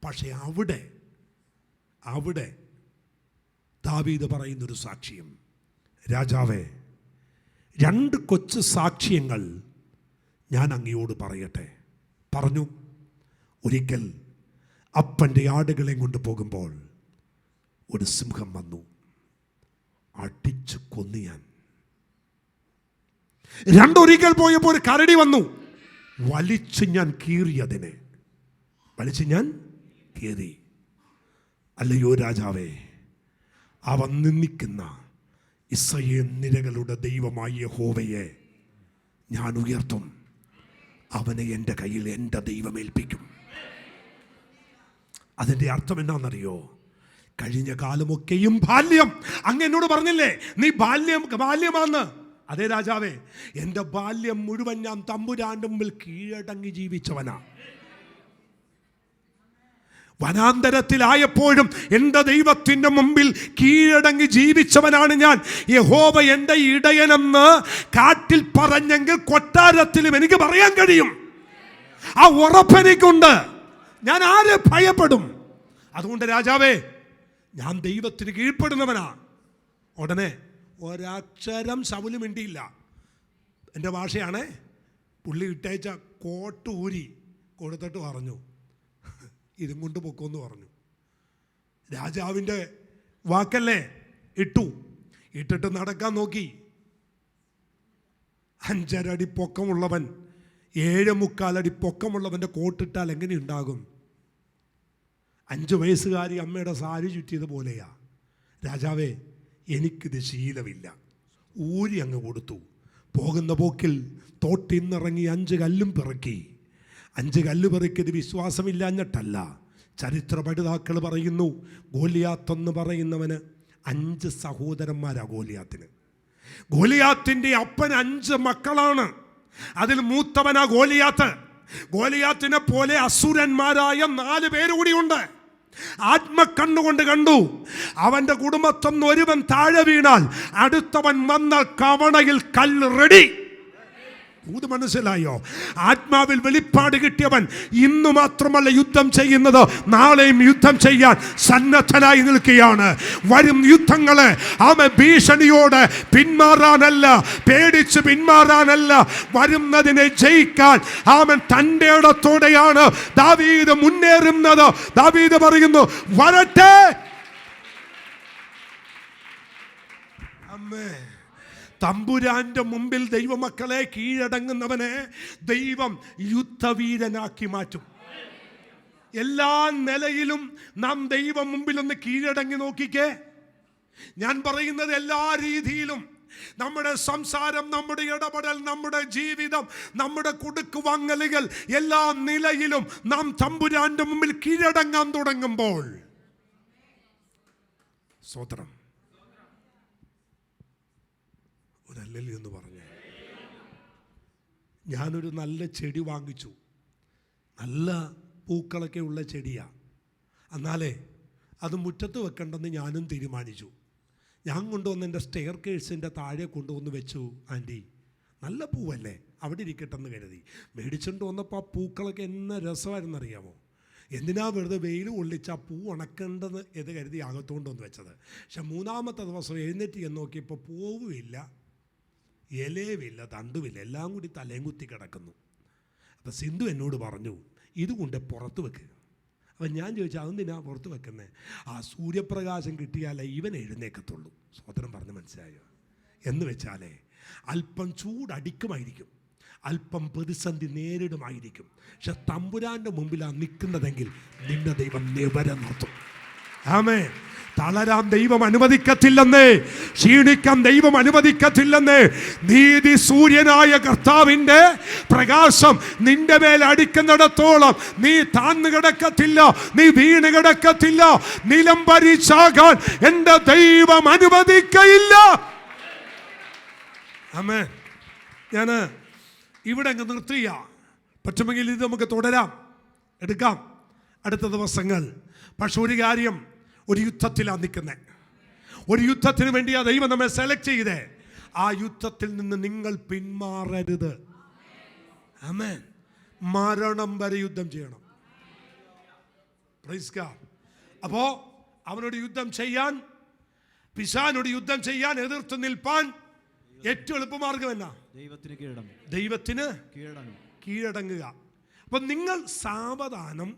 പക്ഷെ അവിടെ ദാവീദ് പറയുന്നൊരു സാക്ഷ്യം, രാജാവേ, 2 കൊച്ചു സാക്ഷ്യങ്ങൾ ഞാൻ അങ്ങയോട് പറയട്ടെ. പറഞ്ഞു. ഒരിക്കൽ അപ്പൻ്റെ ആടുകളെ കൊണ്ട് പോകുമ്പോൾ ഒരു സിംഹം വന്നു, അടിച്ചു കൊന്നു ഞാൻ. രണ്ടൊരിക്കൽ പോയപ്പോൾ ഒരു കരടി വന്നു, വലിച്ചു ഞാൻ കീറിയതിനെ. വലിച്ചു ഞാൻ കീറി. അല്ലയോ രാജാവേ, അവൻ നിന്ദിക്കുന്ന ഇസ്രായേൽ നിരകളുടെ ദൈവമായ യഹോവയെ ഞാൻ ഉയർത്തും. അവനെ എൻ്റെ കയ്യിൽ എൻ്റെ ദൈവം ഏൽപ്പിക്കും. അതിൻ്റെ അർത്ഥം എന്താണെന്നറിയോ? കഴിഞ്ഞ കാലമൊക്കെയും ബാല്യം. അങ്ങ് എന്നോട് പറഞ്ഞില്ലേ നീ ബാല്യമാന്ന്. അതേ രാജാവേ, എൻ്റെ ബാല്യം മുഴുവൻ ഞാൻ തമ്പുരാൻ്റെ മുമ്പിൽ കീഴടങ്ങി ജീവിച്ചവനാ. വനാന്തരത്തിലായപ്പോഴും എൻ്റെ ദൈവത്തിൻ്റെ മുമ്പിൽ കീഴടങ്ങി ജീവിച്ചവനാണ് ഞാൻ. യഹോവ എൻ്റെ ഇടയനെന്ന് കാട്ടിൽ പറഞ്ഞെങ്കിൽ കൊട്ടാരത്തിലും എനിക്ക് പറയാൻ കഴിയും. ആ ഉറപ്പെനിക്കുണ്ട്. ഞാൻ ആരെ ഭയപ്പെടും? അതുകൊണ്ട് രാജാവേ, ഞാൻ ദൈവത്തിന് കീഴ്പ്പെടുന്നവനാ. ഉടനെ ഒരക്ഷരം ശൗല് മിണ്ടിയില്ല. എൻ്റെ ഭാഷയാണേ. പുള്ളി ഇട്ടയച്ച കോട്ട് ഊരി കൊടുത്തിട്ട് പറഞ്ഞു, ഇതും കൊണ്ട് പൊക്കോന്ന് പറഞ്ഞു. രാജാവിൻ്റെ വാക്കല്ലേ. ഇട്ടിട്ട് നടക്കാൻ നോക്കി. 5.5 അടി പൊക്കമുള്ളവൻ 7.25 അടി പൊക്കമുള്ളവൻ്റെ കോട്ടിട്ടാൽ എങ്ങനെ ഉണ്ടാകും? 5 വയസ്സുകാരി അമ്മയുടെ സാരി ചുറ്റിയത് പോലെയാ. രാജാവേ, എനിക്കിത് ശീലമില്ല. ഊരി അങ്ങ് കൊടുത്തു. പോകുന്ന പോക്കിൽ തോട്ടിന്നിറങ്ങി 5 കല്ലും പിറക്കി. 5 കല്ല് പെറുക്കിയത് വിശ്വാസമില്ലാഞ്ഞിട്ടല്ല. ചരിത്ര പഠിതാക്കൾ പറയുന്നു, ഗോലിയാത്ത് എന്ന് പറയുന്നവന് 5 സഹോദരന്മാരാ. ഗോലിയാത്തിൻ്റെ അപ്പന് 5 മക്കളാണ്. അതിൽ മൂത്തവനാ ഗോലിയാത്ത്. ഗോലിയാത്തിനെ പോലെ അസുരന്മാരായ 4 പേര് കൂടിയുണ്ട്. ആത്മക്കണ്ണുകൊണ്ട് കണ്ടു. അവൻ്റെ കുടുംബത്തിൽ നിന്ന് ഒരുവൻ താഴെ വീണാൽ അടുത്തവൻ വന്നാൽ കവണയിൽ കല്ല് റെഡി. ഇത് മനസ്സിലായോ? ആത്മാവിൽ വെളിപ്പാട് കിട്ടിയവൻ ഇന്ന് മാത്രമല്ല യുദ്ധം ചെയ്യുന്നത്, നാളെയും യുദ്ധം ചെയ്യാൻ സന്നദ്ധനായി നിൽക്കുകയാണ്. വരും യുദ്ധങ്ങളെ അവൻ ഭീഷണിയോടെ പിന്മാറാനല്ല, പേടിച്ച് പിന്മാറാനല്ല, വരുന്നതിനെ ജയിക്കാൻ അവൻ തൻ്റെ ഇടത്തോടെയാണ് ദാവീദ് മുന്നേറുന്നത്. ദാവീദ് പറയുന്നു, വരട്ടെ. അമ്മേ, തമ്പുരാന്റെ മുമ്പിൽ ദൈവമക്കളെ കീഴടങ്ങുന്നവനെ ദൈവം യുദ്ധവീരനാക്കി മാറ്റും. എല്ലാ നിലയിലും നാം ദൈവം മുമ്പിൽ ഒന്ന് കീഴടങ്ങി നോക്കിക്കേ. ഞാൻ പറയുന്നത് എല്ലാ രീതിയിലും, നമ്മുടെ സംസാരം, നമ്മുടെ ഇടപെടൽ, നമ്മുടെ ജീവിതം, നമ്മുടെ കൊടുക്കുവാങ്ങലുകൾ, എല്ലാ നിലയിലും നാം തമ്പുരാന്റെ മുമ്പിൽ കീഴടങ്ങാൻ തുടങ്ങുമ്പോൾ, സ്തോത്രം, ഒരല്ലല്ലോ എന്ന് പറഞ്ഞു. ഞാനൊരു നല്ല ചെടി വാങ്ങിച്ചു. നല്ല പൂക്കളൊക്കെ ഉള്ള ചെടിയാണ്. എന്നാലേ അത് മുറ്റത്ത് വെക്കണ്ടെന്ന് ഞാനും തീരുമാനിച്ചു. ഞാൻ കൊണ്ടുവന്ന് എൻ്റെ സ്റ്റെയർ കേഴ്സിൻ്റെ താഴെ കൊണ്ടുവന്ന് വെച്ചു. ആൻറ്റി, നല്ല പൂവല്ലേ, അവിടെ ഇരിക്കട്ടെന്ന് കരുതി മേടിച്ചുകൊണ്ട് വന്നപ്പോൾ ആ പൂക്കളൊക്കെ എന്ന രസമായിരുന്നറിയാമോ? എന്തിനാ വെറുതെ വെയിൽ കൊള്ളിച്ച് ആ പൂ ഉണക്കേണ്ടത് എന്ന് കരുതി അകത്തുകൊണ്ട് വന്ന് വെച്ചത്. പക്ഷെ 3-ാമത്തെ ദിവസം എഴുന്നേറ്റ് എന്ന് നോക്കിയപ്പോൾ പൂവുമില്ല, ഇലയുമില്ല, തണ്ടുമില്ല, എല്ലാം കൂടി തലയും കുത്തി കിടക്കുന്നു. അപ്പം സിന്ധു എന്നോട് പറഞ്ഞു, ഇതുകൊണ്ട് പുറത്ത് വെക്കുക. അപ്പം ഞാൻ ചോദിച്ചു, അതെന്തിനാ പുറത്ത് വെക്കുന്നത്? ആ സൂര്യപ്രകാശം കിട്ടിയാലേ ഇവൻ എഴുന്നേക്കത്തുള്ളൂ. സ്വതന്ത്രം പറഞ്ഞ് മനസ്സിലായോ? എന്ന് വെച്ചാലേ അല്പം ചൂടടിക്കുമായിരിക്കും, അല്പം പ്രതിസന്ധി നേരിടുമായിരിക്കും. പക്ഷെ തമ്പുരാൻ്റെ മുമ്പിലാണ് നിൽക്കുന്നതെങ്കിൽ നിന്റെ ദൈവം നിവരം നിർത്തും. ആമേൻ. തളരാൻ ദൈവം അനുവദിക്കത്തില്ലെന്നേ, ക്ഷീണിക്കാൻ ദൈവം അനുവദിക്കത്തില്ലെന്നേ. നീതി സൂര്യനായ കർത്താവിൻ്റെ പ്രകാശം നിന്റെ മേൽ അടിക്കുന്നിടത്തോളം നീ താഴ്ന്നു കിടക്കത്തില്ല, നീ വീണ് കിടക്കത്തില്ല. നിലം പരിച്ചാകാൻ എൻ്റെ ദൈവം അനുവദിക്കയില്ല. ആമേൻ. ഞാൻ ഇവിടെ അങ്ങ് നിർത്തിയ, പറ്റുമെങ്കിൽ ഇത് നമുക്ക് തുടരാം, എടുക്കാം അടുത്ത ദിവസങ്ങൾ. പക്ഷെ ഒരു കാര്യം, ഒരു യുദ്ധത്തിലാണ് നിൽക്കുന്നത്. ഒരു യുദ്ധത്തിന് വേണ്ടിയാ ദൈവം നമ്മെ സെലക്ട് ചെയ്തേ. ആ യുദ്ധത്തിൽ നിന്ന് നിങ്ങൾ പിന്മാറരുത്. ആമേൻ. മരണം വരെ യുദ്ധം ചെയ്യണം. Praise God. അപ്പോ അവനോട് യുദ്ധം ചെയ്യാൻ, പിശാചിനോട് യുദ്ധം ചെയ്യാൻ, എതിർത്ത് നിൽപ്പാൻ ഏറ്റവും എളുപ്പമാർഗം എന്നാ? ദൈവത്തിന് കീഴടങ്ങുക. ദൈവത്തിന് കീഴടങ്ങുക. കീഴടങ്ങുക. അപ്പം നിങ്ങൾ സാവധാനം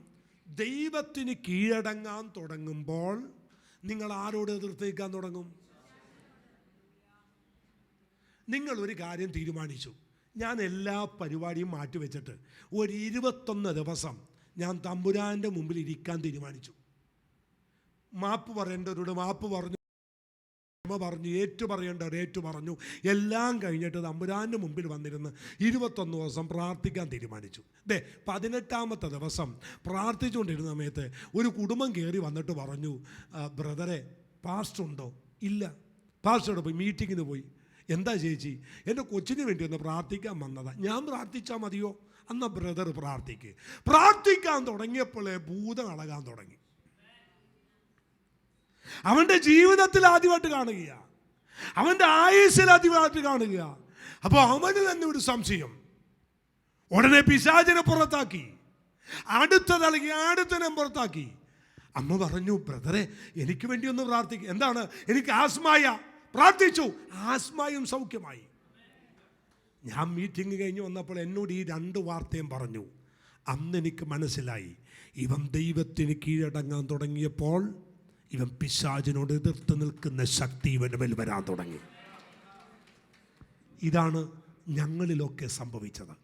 ദൈവത്തിന് കീഴടങ്ങാൻ തുടങ്ങുമ്പോൾ നിങ്ങൾ ആരോട് എതിർത്ത് നിൽക്കാൻ തുടങ്ങും? നിങ്ങൾ ഒരു കാര്യം തീരുമാനിച്ചു, ഞാൻ എല്ലാ പരിപാടിയും മാറ്റിവെച്ചിട്ട് ഒരു 21 ദിവസം ഞാൻ തമ്പുരാൻ്റെ മുമ്പിൽ ഇരിക്കാൻ തീരുമാനിച്ചു. മാപ്പ് പറയേണ്ടവരോട് മാപ്പ് പറഞ്ഞു, ഏറ്റു പറയേണ്ടവർ ഏറ്റു പറഞ്ഞു. എല്ലാം കഴിഞ്ഞിട്ട് തമ്പുരാൻ്റെ മുമ്പിൽ വന്നിരുന്ന് 21 ദിവസം പ്രാർത്ഥിക്കാൻ തീരുമാനിച്ചു. 18ാമത്തെ ദിവസം പ്രാർത്ഥിച്ചുകൊണ്ടിരുന്ന സമയത്ത് ഒരു കുടുംബം കയറി വന്നിട്ട് പറഞ്ഞു, ബ്രദറെ പാസ്റ്റർ ഉണ്ടോ? ഇല്ല. പാസ്റ്ററോട് പോയി മീറ്റിങ്ങിന് പോയി. എന്താ ചേച്ചി? എൻ്റെ കൊച്ചിന് വേണ്ടി ഒന്ന് പ്രാർത്ഥിക്കാൻ വന്നതാ. ഞാൻ പ്രാർത്ഥിച്ചാൽ മതിയോ? അന്ന് ബ്രദർ പ്രാർത്ഥിക്കാൻ തുടങ്ങിയപ്പോഴേ ഭൂതം അളകാൻ തുടങ്ങി. അവൻ്റെ ജീവിതത്തിൽ ആദ്യമായിട്ട് കാണുക, അവൻ്റെ ആയുസ്സിൽ ആദ്യമായിട്ട് കാണുക. അപ്പോൾ അവന് തന്നെ ഒരു സംശയം. ഉടനെ പിശാചിനെ പുറത്താക്കി, അടുത്തനെ പുറത്താക്കി. അമ്മ പറഞ്ഞു, ബ്രദറെ എനിക്ക് വേണ്ടി ഒന്ന് പ്രാർത്ഥിക്കുക. എന്താണ്? എനിക്ക് ആസ്മായ. പ്രാർത്ഥിച്ചു, ആസ്മായും സൗഖ്യമായി. ഞാൻ മീറ്റിംഗ് കഴിഞ്ഞ് വന്നപ്പോൾ എന്നോട് ഈ 2 വാർത്തയും പറഞ്ഞു. അന്ന് എനിക്ക് മനസ്സിലായി, ഇവൻ ദൈവത്തിന് കീഴടങ്ങാൻ തുടങ്ങിയപ്പോൾ ഇവൻ പിശാചിനോട് എതിർത്ത് നിൽക്കുന്ന ശക്തി ഇവന് മേൽ വരാൻ തുടങ്ങി. ഇതാണ് ഞങ്ങളിലൊക്കെ സംഭവിച്ചത്.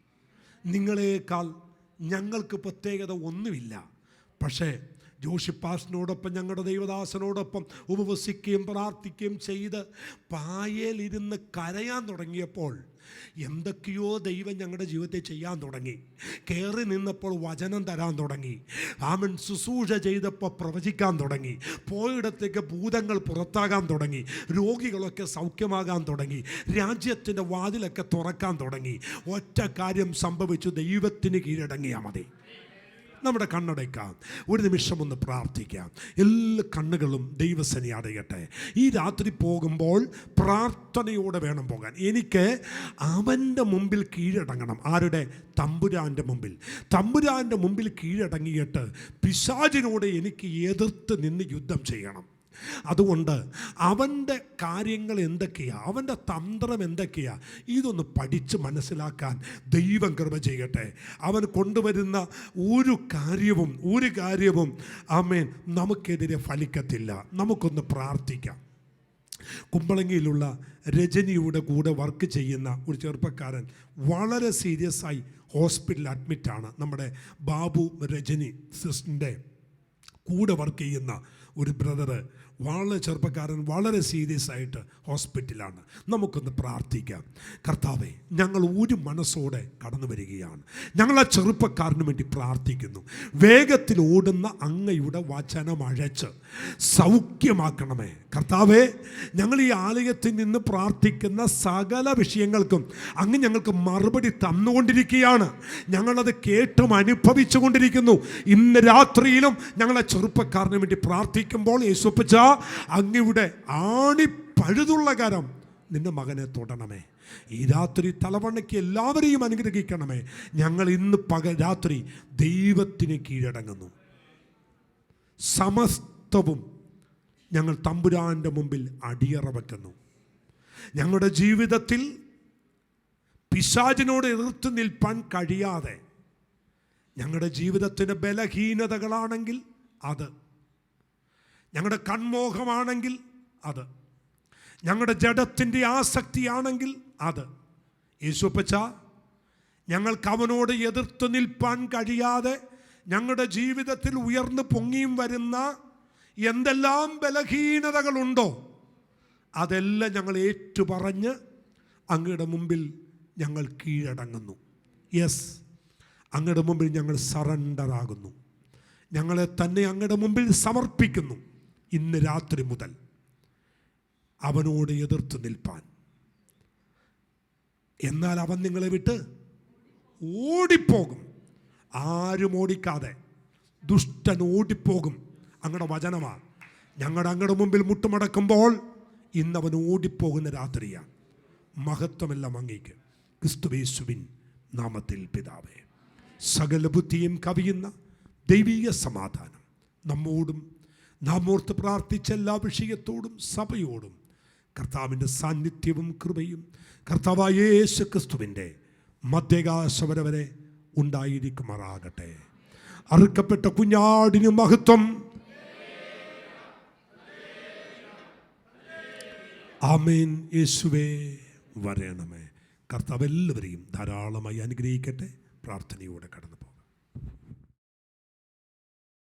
നിങ്ങളെക്കാൾ ഞങ്ങൾക്ക് പ്രത്യേകത ഒന്നുമില്ല. പക്ഷേ ജോഷി പാസ്റ്ററിനോടൊപ്പം ഞങ്ങളുടെ ദൈവദാസനോടൊപ്പം ഉപവസിക്കുകയും പ്രാർത്ഥിക്കുകയും ചെയ്ത് പായലിരുന്ന് കരയാൻ തുടങ്ങിയപ്പോൾ എന്തൊക്കെയോ ദൈവം ഞങ്ങളുടെ ജീവിതത്തിൽ ചെയ്യാൻ തുടങ്ങി. കയറി നിന്നപ്പോൾ വചനം തരാൻ തുടങ്ങി. ആമൻ ശുശ്രൂഷ ചെയ്തപ്പോൾ പ്രവചിക്കാൻ തുടങ്ങി. പോയിടത്തേക്ക് ഭൂതങ്ങൾ പുറത്താകാൻ തുടങ്ങി. രോഗികളൊക്കെ സൗഖ്യമാകാൻ തുടങ്ങി. രാജ്യത്തിൻ്റെ വാതിലൊക്കെ തുറക്കാൻ തുടങ്ങി. ഒറ്റ കാര്യം സംഭവിച്ചു, ദൈവത്തിന് കീഴടങ്ങിയാൽ മതി. നമ്മുടെ കണ്ണടയ്ക്കാം, ഒരു നിമിഷം ഒന്ന് പ്രാർത്ഥിക്കാം. എല്ലാ കണ്ണുകളും ദൈവസേന അടയട്ടെ. ഈ രാത്രി പോകുമ്പോൾ പ്രാർത്ഥനയോടെ വേണം പോകാൻ. എനിക്ക് അവൻ്റെ മുമ്പിൽ കീഴടങ്ങണം. ആരുടെ? തമ്പുരാൻ്റെ മുമ്പിൽ. തമ്പുരാൻ്റെ മുമ്പിൽ കീഴടങ്ങിയിട്ട് പിശാചിനോട് എനിക്ക് എതിർത്ത് നിന്ന് യുദ്ധം ചെയ്യണം. അതുകൊണ്ട് അവൻ്റെ കാര്യങ്ങൾ എന്തൊക്കെയാണ്, അവൻ്റെ തന്ത്രം എന്തൊക്കെയാണ്, ഇതൊന്ന് പഠിച്ച് മനസ്സിലാക്കാൻ ദൈവം കൃപ ചെയ്യട്ടെ. അവൻ കൊണ്ടുവരുന്ന ഒരു കാര്യവും ആമേൻ നമുക്കെതിരെ ഫലിക്കത്തില്ല. നമുക്കൊന്ന് പ്രാർത്ഥിക്കാം. കുമ്പളങ്ങിയിലുള്ള രജനിയുടെ കൂടെ വർക്ക് ചെയ്യുന്ന ഒരു ചെറുപ്പക്കാരൻ വളരെ സീരിയസ് ആയി ഹോസ്പിറ്റലിൽ അഡ്മിറ്റാണ്. നമ്മുടെ ബാബു രജനി സിസ്റ്ററിൻ്റെ കൂടെ വർക്ക് ചെയ്യുന്ന ഒരു ബ്രദറ്, വളരെ ചെറുപ്പക്കാരൻ, വളരെ സീരിയസ് ആയിട്ട് ഹോസ്പിറ്റലാണ്. നമുക്കൊന്ന് പ്രാർത്ഥിക്കാം. കർത്താവേ, ഞങ്ങൾ ഒരു മനസ്സോടെ കടന്നു വരികയാണ്. ഞങ്ങൾ ആ ചെറുപ്പക്കാരന് വേണ്ടി പ്രാർത്ഥിക്കുന്നു. വേഗത്തിൽ ഓടുന്ന അങ്ങയുടെ വചനം അഴച്ച് സൗഖ്യമാക്കണമേ കർത്താവേ. ഞങ്ങൾ ഈ ആലയത്തിൽ നിന്ന് പ്രാർത്ഥിക്കുന്ന സകല വിഷയങ്ങൾക്കും അങ്ങ് ഞങ്ങൾക്ക് മറുപടി തന്നുകൊണ്ടിരിക്കുകയാണ്. ഞങ്ങളത് കേട്ടും അനുഭവിച്ചു കൊണ്ടിരിക്കുന്നു. ഇന്ന് രാത്രിയിലും ഞങ്ങളെ ചെറുപ്പക്കാരന് വേണ്ടി പ്രാർത്ഥിക്കുമ്പോൾ യേശുപ്പച്ച അങ്ങയുടെ ആണിപ്പഴുതുള്ള കരം നിന്റെ മകനെ തൊടണമേ. ഈ രാത്രി തലവണ്ണയ്ക്ക് എല്ലാവരെയും അനുഗ്രഹിക്കണമേ. ഞങ്ങൾ ഇന്ന് രാത്രി ദൈവത്തിന് കീഴടങ്ങുന്നു. സമസ്തവും ഞങ്ങൾ തമ്പുരാൻ്റെ മുമ്പിൽ അടിയറ വയ്ക്കുന്നു. ഞങ്ങളുടെ ജീവിതത്തിൽ പിശാചിനോട് എതിർത്ത് നിൽപ്പാൻ കഴിയാതെ ഞങ്ങളുടെ ജീവിതത്തിൻ്റെ ബലഹീനതകളാണെങ്കിൽ അത്, ഞങ്ങളുടെ കൺമോഹമാണെങ്കിൽ അത്, ഞങ്ങളുടെ ജഡത്തിൻ്റെ ആസക്തിയാണെങ്കിൽ അത്, യേശുപ്പച്ച ഞങ്ങൾക്ക് അവനോട് എതിർത്ത് നിൽപ്പാൻ കഴിയാതെ ഞങ്ങളുടെ ജീവിതത്തിൽ ഉയർന്നു പൊങ്ങിയും വരുന്ന എന്തെല്ലാം ബലഹീനതകളുണ്ടോ അതെല്ലാം ഞങ്ങൾ ഏറ്റുപറഞ്ഞ് അങ്ങയുടെ മുമ്പിൽ ഞങ്ങൾ കീഴടങ്ങുന്നു. യെസ്, അങ്ങയുടെ മുമ്പിൽ ഞങ്ങൾ സറണ്ടറാകുന്നു. ഞങ്ങളെ തന്നെ അങ്ങയുടെ മുമ്പിൽ സമർപ്പിക്കുന്നു. ഇന്ന് രാത്രി മുതൽ അവനോട് എതിർത്ത് നിൽപ്പാൻ. എന്നാൽ അവൻ നിങ്ങളെ വിട്ട് ഓടിപ്പോകും. ആരും ഓടിക്കാതെ ദുഷ്ടൻ ഓടിപ്പോകും. അങ്ങയുടെ വചനമാണ്. അങ്ങയുടെ മുമ്പിൽ മുട്ടുമടക്കുമ്പോൾ ഇന്നവൻ ഓടിപ്പോകുന്ന രാത്രിയാണ്. മഹത്വമെല്ലാം അങ്ങേക്ക് ക്രിസ്തുയേശുവിൻ നാമത്തിൽ പിതാവേ. സകല ബുദ്ധിയും കവിയുന്ന ദൈവീക സമാധാനം നമ്മോടും നാം ഓർത്ത് പ്രാർത്ഥിച്ച എല്ലാ വിഷയത്തോടും സഭയോടും കർത്താവിൻ്റെ സാന്നിധ്യവും കൃപയും കർത്താവായ യേശു ക്രിസ്തുവിൻ്റെ മധ്യകാശവര വരെ ഉണ്ടായിരിക്കുമാറാകട്ടെ. അറുക്കപ്പെട്ട കുഞ്ഞാടിന് മഹത്വം. ആമേൻ. യേശുവേ വരണമേ. കർത്താവ് എല്ലാവരെയും ധാരാളമായി അനുഗ്രഹിക്കട്ടെ. പ്രാർത്ഥനയോടെ കടന്നു.